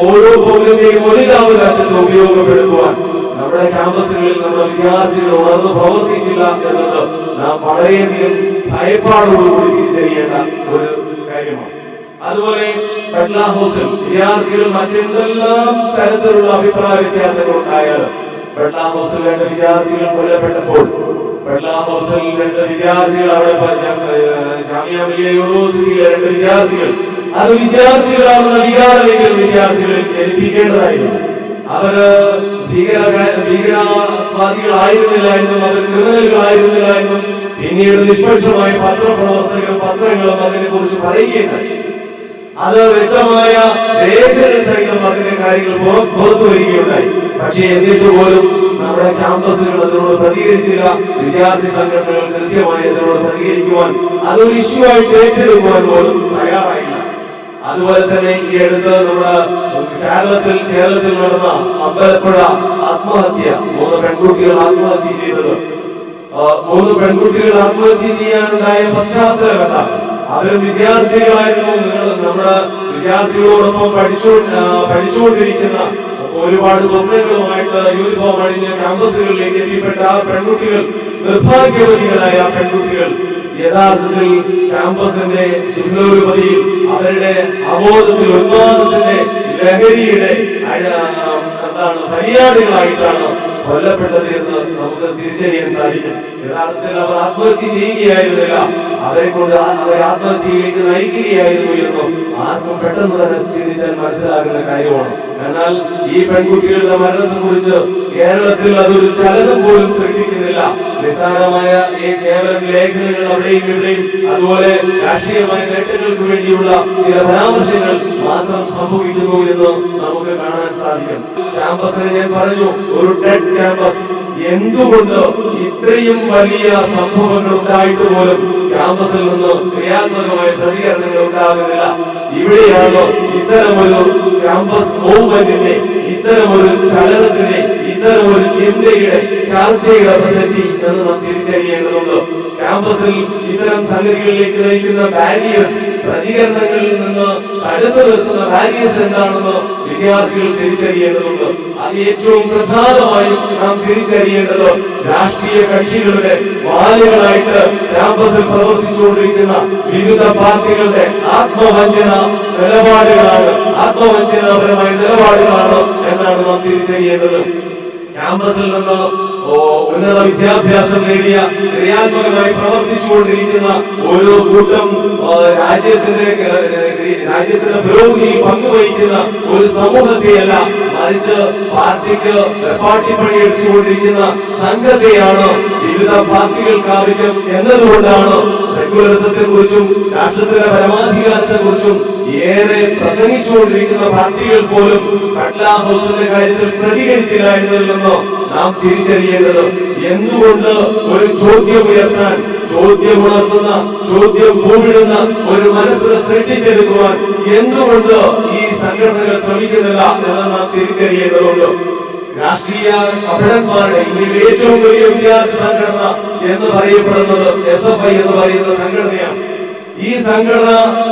ഓരോ പൗരന്റെയും മൗലികാവകാശത്തെ ഉപയോഗപ്പെടുത്തുവാൻ നമ്മുടെ ക്യാമ്പസുകളിൽ നമ്മുടെ വിദ്യാർത്ഥികൾ ഉണർന്ന് പ്രവർത്തിച്ചില്ല എന്നത് നാം വളരെയധികം ഭയപ്പാടോടുകൂടി തിരിച്ചറിയേണ്ട ഒരു കാര്യമാണ്. അതുപോലെ പട്ല ഹൗസിൽ വിദ്യാർത്ഥികൾ മറ്റെന്തെല്ലാം തരത്തിലുള്ള അഭിപ്രായ വ്യത്യാസങ്ങൾ ഉണ്ടായാലും പട്ല ഹൗസിൽ 2 വിദ്യാർത്ഥികൾ കൊല്ലപ്പെട്ടപ്പോൾ പട്ല ഹൗസിൽ 2 വിദ്യാർത്ഥികൾ അവിടെ ജാമിയ മിലിയ യൂണിവേഴ്സിറ്റിയിലെ 2 വിദ്യാർത്ഥികൾ അത് വിദ്യാർത്ഥികളാണെന്ന വികാരമെങ്കിലും വിദ്യാർത്ഥികളെ ജനിപ്പിക്കേണ്ടതായിരുന്നു. അവര് ഭീകരവാദികളായിരുന്നില്ല എന്നും അവർ ക്രിമിനലുകളായിരുന്നില്ല എന്നും പിന്നീട് നിഷ്പക്ഷമായ പത്രപ്രവർത്തകരും പത്രങ്ങളും അതിനെ കുറിച്ച് പറയുകയുണ്ടായി. അത് വ്യക്തമായ രേഖകൾ സഹിതം അതിന്റെ കാര്യങ്ങൾ പുറത്തു വരികയുണ്ടായി. പക്ഷേ എന്നിട്ട് പോലും നമ്മുടെ ക്യാമ്പസുകൾ അതിനോട് പ്രതികരിച്ചില്ല. വിദ്യാർത്ഥി സംഘടനകൾ കൃത്യമായി അതിനോട് പ്രതികരിക്കുവാൻ, അതൊരു ഇഷ്യൂ ആയിട്ട് ഏറ്റെടുക്കുവാൻ പോലും തയ്യാറായില്ല. അതുപോലെ തന്നെ ഈ അടുത്ത് നമ്മുടെ കേരളത്തിൽ നടന്ന അമ്പലപ്പുഴ ആത്മഹത്യ, 3 പെൺകുട്ടികൾ ആത്മഹത്യ ചെയ്തത്, 3 പെൺകുട്ടികൾ ആത്മഹത്യ ചെയ്യാനുണ്ടായ പശ്ചാത്തലം എന്താണ്? അവരും വിദ്യാർത്ഥികളായിരുന്നു. നമ്മുടെ വിദ്യാർത്ഥികളോടൊപ്പം പഠിച്ചുകൊണ്ടിരിക്കുന്ന ഒരുപാട് സ്വപ്നങ്ങളുമായിട്ട് യൂണിഫോം അണിഞ്ഞ ക്യാമ്പസുകളിലേക്ക് എത്തിപ്പെട്ട ആ പെൺകുട്ടികൾ, നിർഭാഗ്യവതികളായ പെൺകുട്ടികൾ യഥാർത്ഥത്തിൽ ക്യാമ്പസിന്റെ ശിഖരോപതിയിൽ അവരുടെ അബോധത്തിൽ ഉന്മാദത്തിന്റെ ലഹരിയുടെ ബലിയാടുകളായിട്ടാണ് കൊല്ലപ്പെട്ടത് എന്ന് നമുക്ക് തിരിച്ചറിയാൻ സാധിക്കും. യഥാർത്ഥത്തിൽ അവർ ആത്മഹത്യ ചെയ്യുകയായിരുന്നില്ല, അവരെ കൊണ്ട് അവരെ ആത്മഹത്യയിലേക്ക് നയിക്കുകയായിരുന്നു എന്നും ആർക്കും പെട്ടെന്ന് തന്നെ ചിന്തിച്ചാൽ മനസ്സിലാകുന്ന കാര്യമാണ്. എന്നാൽ ഈ പെൺകുട്ടികളുടെ മരണത്തെ കുറിച്ച് കേരളത്തിൽ അതൊരു ചലനം പോലും ശ്രദ്ധിക്കുന്നില്ല. നിസ്സാരമായ ഈ കേവലം ലേഖനങ്ങൾ അവിടെയും ഇവിടെയും, അതുപോലെ രാഷ്ട്രീയമായ നേട്ടങ്ങൾക്ക് വേണ്ടിയുള്ള ചില പരാമർശങ്ങൾ മാത്രം സംഭവിക്കുന്നു എന്ന് നമുക്ക് കാണാൻ സാധിക്കും. ക്യാമ്പസിനെ ഞാൻ പറഞ്ഞു, ഒരു ഡെഡ് ക്യാമ്പസ്. എന്തുകൊണ്ട് ഇത്രയും വലിയ സംഭവങ്ങൾ ഉണ്ടായിട്ട് പോലും ക്യാമ്പസിൽ നിന്ന് ക്രിയാത്മകമായ പ്രതികരണങ്ങൾ ഉണ്ടാകുന്നില്ല? ഇവിടെയാണ് ഇത്തരമൊരു ക്യാമ്പസ് മൂവ്മെന്റിന്റെ, ഇത്തരമൊരു ചലനത്തിന്റെ, ഇത്തരമൊരു ചിന്തയുടെ, ചർച്ചയുടെ പ്രസക്തി എന്ന് നാം തിരിച്ചറിയേണ്ടതുണ്ട്. ക്യാമ്പസിൽ ഇത്തരം സംഗതികളിലേക്ക് നയിക്കുന്ന ബാരിയേഴ്സ്, പ്രതികരണങ്ങളിൽ നിന്ന് തടുത്തു നിർത്തുന്ന ബാരിയേഴ്സ് എന്താണെന്ന് വിദ്യാർത്ഥികൾ തിരിച്ചറിയേണ്ടതുണ്ട്. അത് ഏറ്റവും പ്രധാനമായും നാം തിരിച്ചറിയേണ്ടത് രാഷ്ട്രീയ കക്ഷികളുടെ വാലുകളായിട്ട് ക്യാമ്പസിൽ പ്രവർത്തിച്ചുകൊണ്ടിരിക്കുന്ന വിവിധ പാർട്ടികളുടെ ആത്മവഞ്ചന നിലപാടുകളാണ്, ആത്മവഞ്ചനാപരമായ നിലപാടുകളാണ് എന്നാണ് നാം തിരിച്ചറിയേണ്ടത്. ക്യാമ്പസിൽ നിന്ന് ഉന്നത വിദ്യാഭ്യാസം നേടിയ, ക്രിയാത്മകമായി പ്രവർത്തിച്ചുകൊണ്ടിരിക്കുന്ന ഓരോ കൂട്ടം രാജ്യത്തിന്റെ പുരോഗതിയിൽ പങ്കുവഹിക്കുന്ന ഒരു സമൂഹത്തെയല്ല, മറിച്ച് പാർട്ടി പണിയെടുത്തുകൊണ്ടിരിക്കുന്ന സംഘത്തെയാണ് വിവിധ പാർട്ടികൾക്ക് ആവശ്യം എന്നതുകൊണ്ടാണ് സെക്യുലറിസത്തെ കുറിച്ചും രാഷ്ട്രത്തിന്റെ പരമാധികാരത്തെ കുറിച്ചും ഏറെ പ്രസംഗിച്ചുകൊണ്ടിരിക്കുന്ന പാർട്ടികൾ പോലും പട്ല ഹൗസിന്റെ കാര്യത്തിൽ പ്രതികരിച്ചില്ല എന്നതിൽ നിന്ന് നാം തിരിച്ചറിയേണ്ടത്. എന്തുകൊണ്ട് ഒരു ചോദ്യം ഉയർത്താൻ, ചോദ്യമുണർത്തുന്ന, ചോദ്യം പൂവിടുന്ന ഒരു മനസ്സിനെ സൃഷ്ടിച്ചെടുക്കുവാൻ എന്തുകൊണ്ട് ഈ സംഘടനകൾ ശ്രമിക്കുന്നില്ല എന്ന് നാം തിരിച്ചറിയേണ്ടതുണ്ട്. രാഷ്ട്രീയ കപടന്മാരുടെ ഇന്ത്യയിലെ ഏറ്റവും വലിയ വിദ്യാർത്ഥി സംഘടന എന്ന് പറയപ്പെടുന്നത് SFI എന്ന് പറയുന്ന സംഘടനയാണ്. ഈ സംഘടന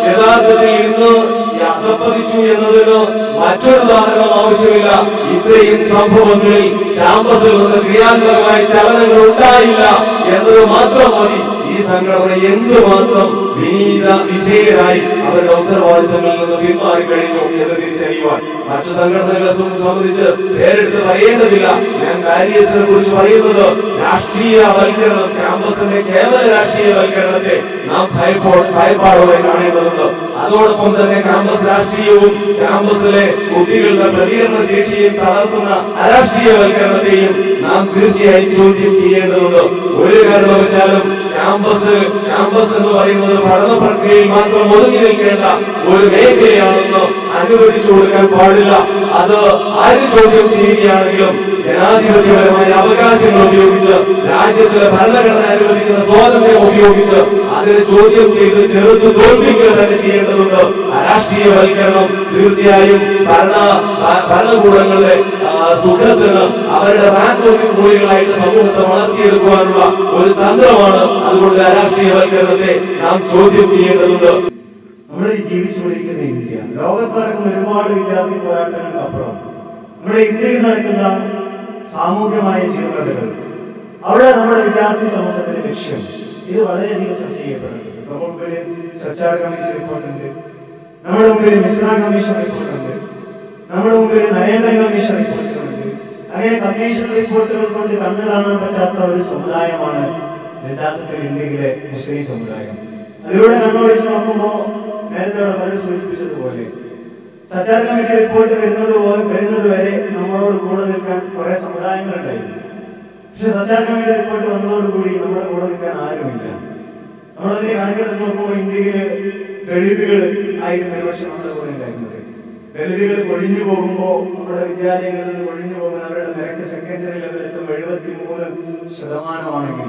യഥാർത്ഥത്തിൽ ഇന്ന് അധപ്പതിച്ചു എന്നതിന് മറ്റൊരു ഉദാഹരണം ആവശ്യമില്ല. ഇത്രയും സംഭവങ്ങളിൽ ക്യാമ്പസിൽ നിന്ന് ക്രിയാത്മകമായ ചലനങ്ങൾ ഉണ്ടായില്ല എന്നത് മാത്രം മതി ഈ സംഘടന എന്തുമാത്രം വിധേയരായി അവരുടെ ഉത്തരവാദിത്തങ്ങളിൽ നിന്ന് പിന്മാറി കഴിഞ്ഞു എന്ന് തിരിച്ചറിയുവാൻ. മറ്റു സംഘടനകളെ സംബന്ധിച്ച് പേരെടുത്ത് പറയേണ്ടതില്ല. ഞാൻ ബാരിയേഴ്സിനെ കുറിച്ച് പറയുന്നത് രാഷ്ട്രീയവൽക്കരണം, ക്യാമ്പസിന്റെ കേവല രാഷ്ട്രീയവൽക്കരണത്തെ നാം ഭയപ്പാടോടെ കാണേണ്ടതുണ്ട്. അതോടൊപ്പം തന്നെ ക്യാമ്പസ് രാഷ്ട്രീയവും ക്യാമ്പസിലെ കുട്ടികളുടെ പ്രതികരണ ശേഷിയും തളർത്തുന്ന അരാഷ്ട്രീയവൽക്കരണത്തെയും നാം തീർച്ചയായും ചോദ്യം ചെയ്യേണ്ടതുണ്ട്. ഒരു കാരണവശാലും ക്യാമ്പസ് എന്ന് പറയുന്നത് പഠന പ്രക്രിയയിൽ മാത്രം ഒതുങ്ങി നിൽക്കേണ്ട ഒരു മേഖലയാണെന്ന് അനുവദിച്ചു കൊടുക്കാൻ പാടില്ല. അത് ആര് ചോദ്യം ചെയ്യുകയാണെങ്കിലും ജനാധിപത്യപരമായ അവകാശങ്ങൾ ഉപയോഗിച്ച് രാജ്യത്തിലെ ഭരണഘടന അനുവദിക്കുന്ന സ്വാതന്ത്ര്യം ഉപയോഗിച്ച് അതിനെ ചോദ്യം ചെയ്ത് ചെറുത്ത് തോൽപ്പിക്കുക തന്നെ ചെയ്യേണ്ടതുണ്ട്. രാഷ്ട്രീയവൽക്കരണം തീർച്ചയായും ഭരണകൂടങ്ങളുടെ സുഖത്തിന് അവരുടെ മൂല്യങ്ങളായിട്ട് സമൂഹത്തെ വളർത്തിയെടുക്കുവാനുള്ള ഒരു തന്ത്രമാണ്. അതുകൊണ്ട് രാഷ്ട്രീയവൽക്കരണത്തെ നാം ചോദ്യം ചെയ്യേണ്ടതുണ്ട്. നമ്മൾ ജീവിച്ചുകൊണ്ടിരിക്കുന്ന ഇന്ത്യ, ലോകത്ത് നടക്കുന്ന ഒരുപാട് വിദ്യാർത്ഥി പോരാട്ടങ്ങൾക്കപ്പുറം നമ്മുടെ ഇന്ത്യയിൽ നടക്കുന്ന സാമൂഹ്യമായ ജീവനതകൾ, അവിടെ നമ്മുടെ വിദ്യാർത്ഥി സമൂഹത്തിന്റെ ലക്ഷ്യം ഇത് വളരെയധികം ചർച്ച ചെയ്യപ്പെടുന്നുണ്ട്. നമ്മുടെ മുമ്പിൽ സർക്കാർ കമ്മിറ്റി റിപ്പോർട്ടുണ്ട്, നമ്മുടെ മുമ്പിൽ മിശ്ര കമ്മീഷൻ റിപ്പോർട്ടുണ്ട്, നമ്മുടെ മുമ്പിൽ നരേന്ദ്ര കമ്മീഷൻ റിപ്പോർട്ടുകളുണ്ട്. അങ്ങനെ കമ്മീഷൻ റിപ്പോർട്ടുകൾ കൊണ്ട് കണ്ണു കാണാൻ പറ്റാത്ത ഒരു സമുദായമാണ് യഥാർത്ഥത്തിൽ ഇന്ത്യയിലെ മുസ്ലിം സമുദായം. അതിലൂടെ കണ്ണോടിച്ച് നോക്കുമ്പോൾ നേരത്തെ പലരും സൂചിപ്പിച്ചതുപോലെ സർക്കാർ കമ്മിറ്റി റിപ്പോർട്ട് വരുന്നത് വരെ നമ്മളോട് കൂടെ നിൽക്കാൻ കുറെ സമുദായങ്ങളുണ്ടായിരുന്നു. പക്ഷെ സർക്കാർ കമ്മിറ്റി റിപ്പോർട്ട് വന്നതോടുകൂടി നമ്മുടെ കൂടെ നിൽക്കാൻ ആരുമില്ല. നമ്മളതിന്റെ കണക്കെടുത്ത് നോക്കുമ്പോൾ ഇന്ത്യയില് ദളിതുകൾ ആയിരുന്നു ഒരുപക്ഷെ നമ്മുടെ കൂടെ ഉണ്ടായിരുന്നത്. ദളിതുകൾ ഒഴിഞ്ഞു പോകുമ്പോൾ നമ്മുടെ വിദ്യാലയങ്ങളിൽ നിന്ന് ഒഴിഞ്ഞു പോകുന്ന അവരുടെ നിരക്ക് സെക്കൻഡറി ലെവലെത്തും 73%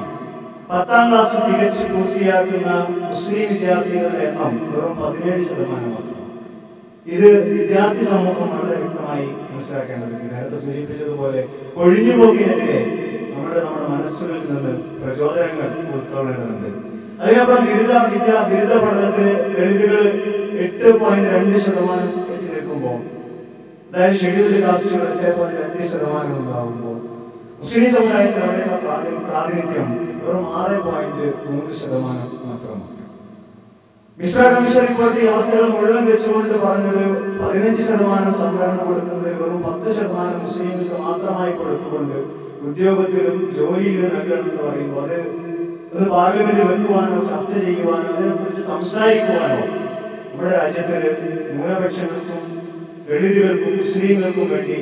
10ാം ക്ലാസ് തികച്ച് പൂർത്തിയാക്കുന്ന മുസ്ലിം വിദ്യാർത്ഥികളുടെ എണ്ണം വെറും 17% മാത്രം. ഇത് വിദ്യാർത്ഥി സമൂഹം വളരെ വ്യക്തമായി മനസ്സിലാക്കേണ്ടതുണ്ട്. നേരത്തെ സൂചിപ്പിച്ചതുപോലെ ഒഴിഞ്ഞുപോക്കിനെതിരെ നമ്മുടെ മനസ്സുകളിൽ നിന്ന് പ്രചോദനങ്ങൾ ഉൾക്കൊള്ളേണ്ടതുണ്ട്. അതിനപ്പുറം ബിരുദ പഠനത്തിന് ദളിതുകൾ 8.2% എത്തി നിൽക്കുമ്പോൾ, അതായത് ഷെഡ്യൂൾഡ് കാസ്റ്റുകൾ 8.2% ഉണ്ടാകുമ്പോൾ മുസ്ലിം സമുദായത്തിൽ അവരുടെ പ്രാതിനിധ്യം വെറും 6.3% മാത്രമാണ്. മിശ്ര കമ്മീഷൻ റിപ്പോർട്ട് ഈ അവസ്ഥകൾ മുഴുവൻ വെച്ചുകൊണ്ട് പറഞ്ഞത് 15% സംവരണം കൊടുക്കുന്നത് വെറും 10% മുസ്ലിംകൾക്ക് മാത്രമായി കൊടുത്തുകൊണ്ട് ഉദ്യോഗത്തിലും ജോലിയിലും നൽകണമെന്ന് പറയുമ്പോൾ അത് പാർലമെന്റിൽ വെക്കുവാനോ ചർച്ച ചെയ്യുവാനോ അതിനെക്കുറിച്ച് സംസാരിക്കുവാനോ നമ്മുടെ രാജ്യത്തിൽ ന്യൂനപക്ഷങ്ങൾക്കും ദളിതുകൾക്കും മുസ്ലിങ്ങൾക്കും വേണ്ടി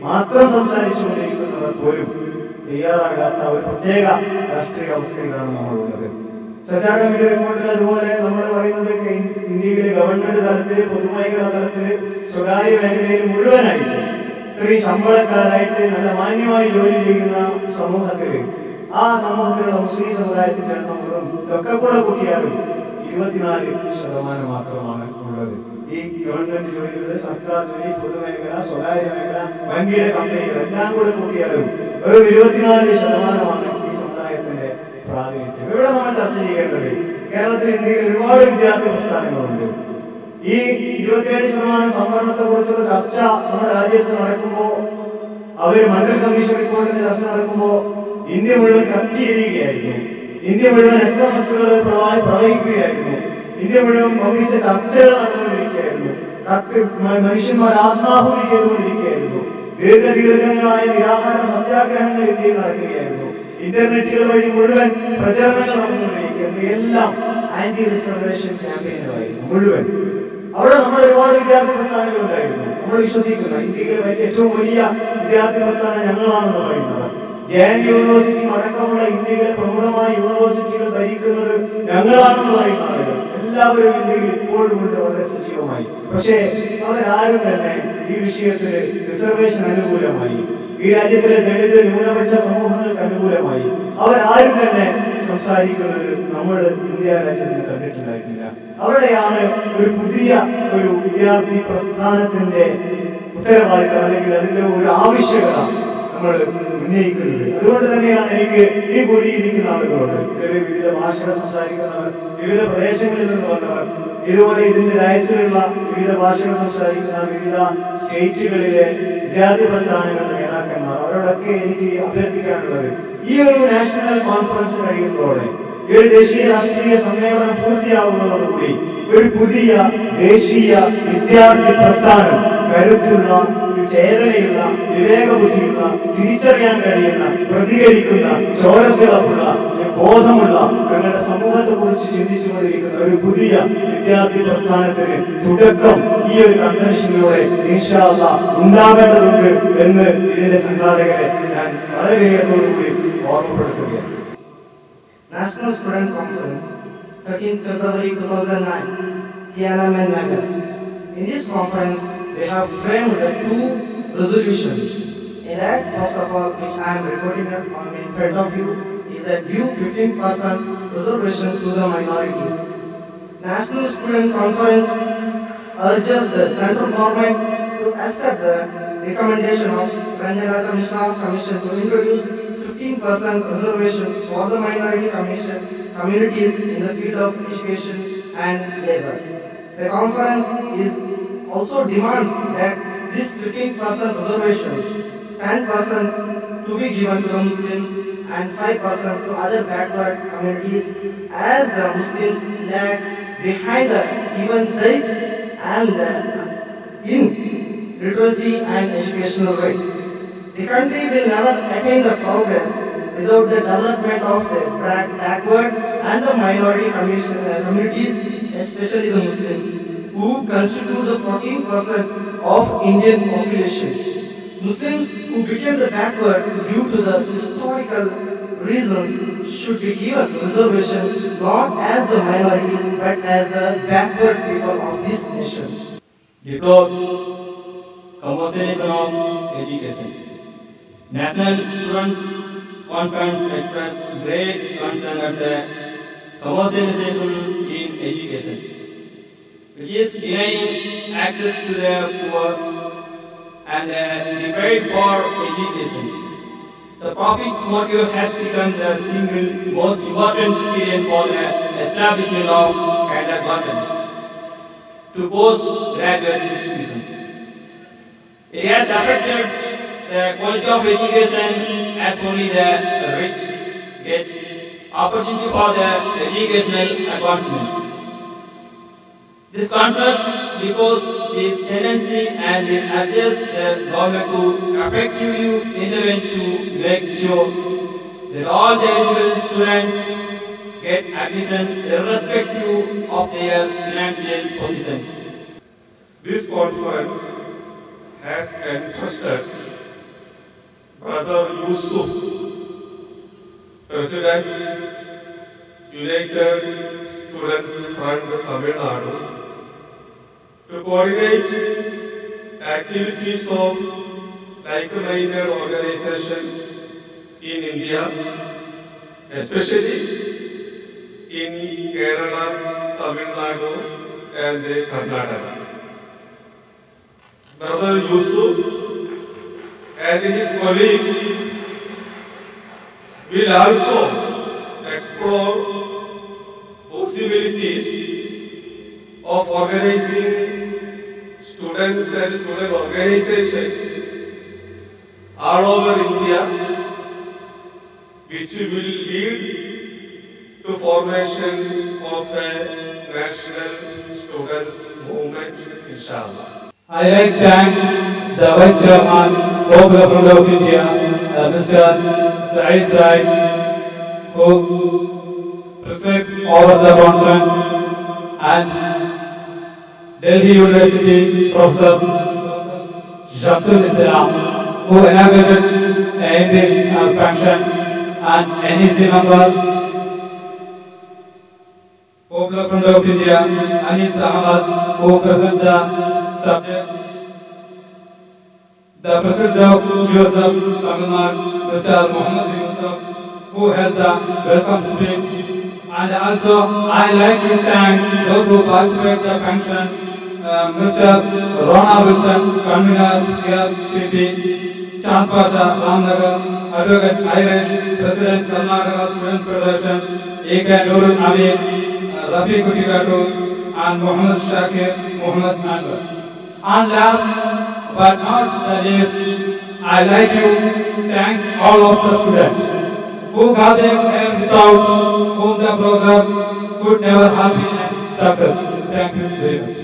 മാത്രം സംസാരിച്ചുകൊണ്ടിരിക്കുന്നവർ പോലും തയ്യാറാകാത്ത ഒരു പ്രത്യേക രാഷ്ട്രീയ അവസ്ഥയിലാണ് നമ്മളുള്ളത്. സർക്കാർ കമ്മിറ്റി റിപ്പോർട്ടിൽ അതുപോലെ നമ്മൾ പറയുന്നത് ഇന്ത്യയിലെ ഗവൺമെന്റ് തലത്തില്, പൊതുമേഖലാ തലത്തില്, സ്വകാര്യ മേഖലയിൽ മുഴുവനായിട്ട് ഇത്രയും ശമ്പളക്കാരായിട്ട് നല്ല മാന്യമായി ജോലി ചെയ്യുന്ന സമൂഹത്തില് ആ സമൂഹത്തിലുള്ള മുസ്ലിം സമുദായത്തിന്റെ എണ്ണം വെറും ഒക്കെ കൂടെ കൂട്ടിയാലും 24% മാത്രമാണ് ഉള്ളത്. ഈ ഗവൺമെന്റ് ജോലികൾ, സർക്കാർ ജോലി, പൊതുമേഖല, സ്വകാര്യ മേഖല, വൻകിട കമ്പനികൾ എല്ലാം കൂടെ കൂട്ടിയാലും വെറും 24% ഈ സമുദായത്തിന്റെ പ്രാതിനിധ്യം. ഇവിടെ നമ്മൾ ചർച്ച ചെയ്യേണ്ടത് കേരളത്തിൽ, ഇന്ത്യയിൽ ഒരുപാട് വിദ്യാർത്ഥി പ്രസ്ഥാനങ്ങളുണ്ട്. ഈ 27% സംവരണത്തെ കുറിച്ചുള്ള ചർച്ച നമ്മുടെ രാജ്യത്ത് നടക്കുമ്പോൾ, അവർ മണ്ഡൽ കമ്മീഷൻ റിപ്പോർട്ടിന്റെ ചർച്ച നടക്കുമ്പോൾ ഇന്ത്യ മുഴുവൻ കത്തിയിരിക്കുകയായിരുന്നു. ഇന്ത്യ മുഴുവൻ SMS-കൾ പ്രവഹിക്കുകയായിരുന്നു. ഇന്ത്യ മുഴുവൻ ഭൗതിക ചർച്ചകൾ നടന്നുകൊണ്ടിരിക്കുകയായിരുന്നു. മനുഷ്യന്മാർ ആത്മാഹുതി ചെയ്തുകൊണ്ടിരിക്കുകയായിരുന്നു. ദീർഘങ്ങളായ നിരാഹാര സത്യാഗ്രഹങ്ങൾ ഇന്ത്യയിൽ നടക്കുകയായിരുന്നു. ഇന്റർനെറ്റുകൾ വഴി മുഴുവൻ പ്രചരണങ്ങൾ നടന്നുകൊണ്ടിരിക്കുന്നു. എല്ലാം ആന്റി റിസർവേഷൻ ക്യാമ്പയിനുകളായിരുന്നു മുഴുവൻ. അവിടെ നമ്മൾ ഒരുപാട് വിദ്യാർത്ഥി പ്രസ്ഥാനങ്ങൾ ഉണ്ടായിരുന്നു. നമ്മൾ വിശ്വസിക്കുന്ന ഇന്ത്യയിലെ ഏറ്റവും വലിയ വിദ്യാർത്ഥി പ്രസ്ഥാനം ഞങ്ങളാണെന്ന് പറയുന്നത്. ജയൻ യൂണിവേഴ്സിറ്റി അടക്കമുള്ള ഇന്ത്യയിലെ പ്രമുഖമായ യൂണിവേഴ്സിറ്റികൾ ഭരിക്കുന്നത് ഞങ്ങളാണെന്ന് പറയുന്ന ആളുകൾ എല്ലാവരും ഇന്ത്യയിൽ ഇപ്പോഴും ഉണ്ട്, വളരെ സജീവമായി. പക്ഷേ അവരാരും തന്നെ ഈ വിഷയത്തിൽ റിസർവേഷൻ അനുകൂലമായി, ഈ രാജ്യത്തിലെ ദളിത് ന്യൂനപക്ഷ സമൂഹങ്ങൾക്ക് അനുകൂലമായി അവരാരും തന്നെ സംസാരിക്കുന്നത് നമ്മൾ ഇന്ത്യ രാജ്യത്തിന് കണ്ടിട്ടുണ്ടായിട്ടില്ല. അവിടെയാണ് ഒരു പുതിയ ഒരു വിദ്യാർത്ഥി പ്രസ്ഥാനത്തിന്റെ ഉത്തരവാദിത്തം അല്ലെങ്കിൽ അതിന്റെ ഒരു ആവശ്യകത നമ്മൾ ഉന്നയിക്കുന്നത്. അതുകൊണ്ട് തന്നെയാണ് എനിക്ക് ഈ കൂടിയിരിക്കുന്ന ആളുകളോട്, വിവിധ ഭാഷകൾ സംസാരിക്കുന്നവർ, വിവിധ പ്രദേശങ്ങളിൽ നിന്ന് വന്നവർ, ഇതുപോലെ ഇതിന്റെ രാജ്യത്തിലുള്ള വിവിധ ഭാഷകൾ സംസാരിക്കുന്ന വിവിധ സ്റ്റേറ്റുകളിലെ വിദ്യാർത്ഥി പ്രസ്ഥാനങ്ങളുടെ നേതാക്കന്മാർ, അവരോടൊക്കെ എനിക്ക് അഭ്യർത്ഥിക്കാനുള്ളത്, ഈ ഒരു നാഷണൽ കോൺഫറൻസ് കഴിയുന്നതോടെ, ഈ ഒരു ദേശീയ രാഷ്ട്രീയ സമ്മേളനം പൂർത്തിയാവുന്നതോടുകൂടി ഒരു പുതിയ ദേശീയ വിദ്യാർത്ഥി പ്രസ്ഥാനം, കരുത്തുള്ള, ചേതനയുള്ള, വിവേകബുദ്ധിയുള്ള, തിരിച്ചറിയാൻ കഴിയുന്ന, പ്രതികരിക്കുന്ന, ചോരത്തിളപ്പുള്ള, ബോധമുള്ള, ഞങ്ങളുടെ സമൂഹത്തെ കുറിച്ച് ചിന്തിച്ചുകൊണ്ടിരിക്കുന്ന ഒരു പുതിയ വിദ്യാർത്ഥി പ്രസ്ഥാനത്തിന് തുടക്കം ഈ ഒരു കൺവെൻഷനിലൂടെ ഇൻഷാ അല്ലാഹ് ഉണ്ടാവേണ്ടതുണ്ട് എന്ന് ഇതിന്റെ സംഘാടകരെ ഞാൻ വളരെ വിനയത്തോടുകൂടി ഓർമ്മപ്പെടുത്തുകയാണ്. National Student Conference, 13 February 2009, Tiananmen Nagar. In this conference, they have framed 2 resolutions. In that, first of all, which I am reporting on in front of you, is a due 15% reservation to the minorities. National Student Conference urges the central government to accept the recommendation of Ranjanatha Mishra Commission to introduce 15% reservation for the minority communities in the field of education and labor. The conference also demands that this 15% reservation, 10% to be given to the Muslims and 5% to other backward communities, as the Muslims lag behind the even theirs and in literacy and educational rate. The country will never attain the progress without the development of the backward and the minority communities, especially the Muslims, who constitute the 14% of Indian population. Muslims who became the backward due to the historical reasons should be given reservation not as the minorities but as the backward people of this nation. Deplore commercialization of education. National Students Conference expressed great concern at the commercialization in education, which is denying access to the poor and debate for education. The profit motive has become the single most important criterion for the establishment of kindergarten to postgraduate institutions. It has affected the quality of education as only the rich get opportunity for the educational advancement. This contrast because this tendency and it urges the government to effectively intervene to make sure that all the eligible students get admission irrespective of their financial positions. This conference has entrusted Brother Yusuf, President, United Students Front Tamil Nadu, to coordinate activities of like-minded organizations in India, especially in Kerala, Tamil Nadu, and Karnataka. Brother Yusuf and his colleagues will also explore possibilities of organizing students and student organizations all over India, which will lead to formation of a national students movement, inshallah. I like to thank the Vice Chairman, Popular Front of India, Mr. Saeed Said, who presided over the conference, and Delhi University Professor Shamsul Islam, who inaugurated in this function, and NEC member, Popular Front of India, Anis Ahmad, who presented the subject. The President of USF Tamil Nadu, Mr. Muhammad Yusuf, who held the welcome speech. And also, I like to thank those who participated in the function, Mr. Rona Wilson, convener, CRPP, Chand Pasha, Ramnagar, Advocate Irish, President, Karnataka Students Federation, A.K. Nurul Amir, Rafi Kutikatu, and Muhammad Shakir, Muhammad Anwar. And last but not the least, I like to thank all of the students who gathered here without whom the program could never have been a success. Thank you very much.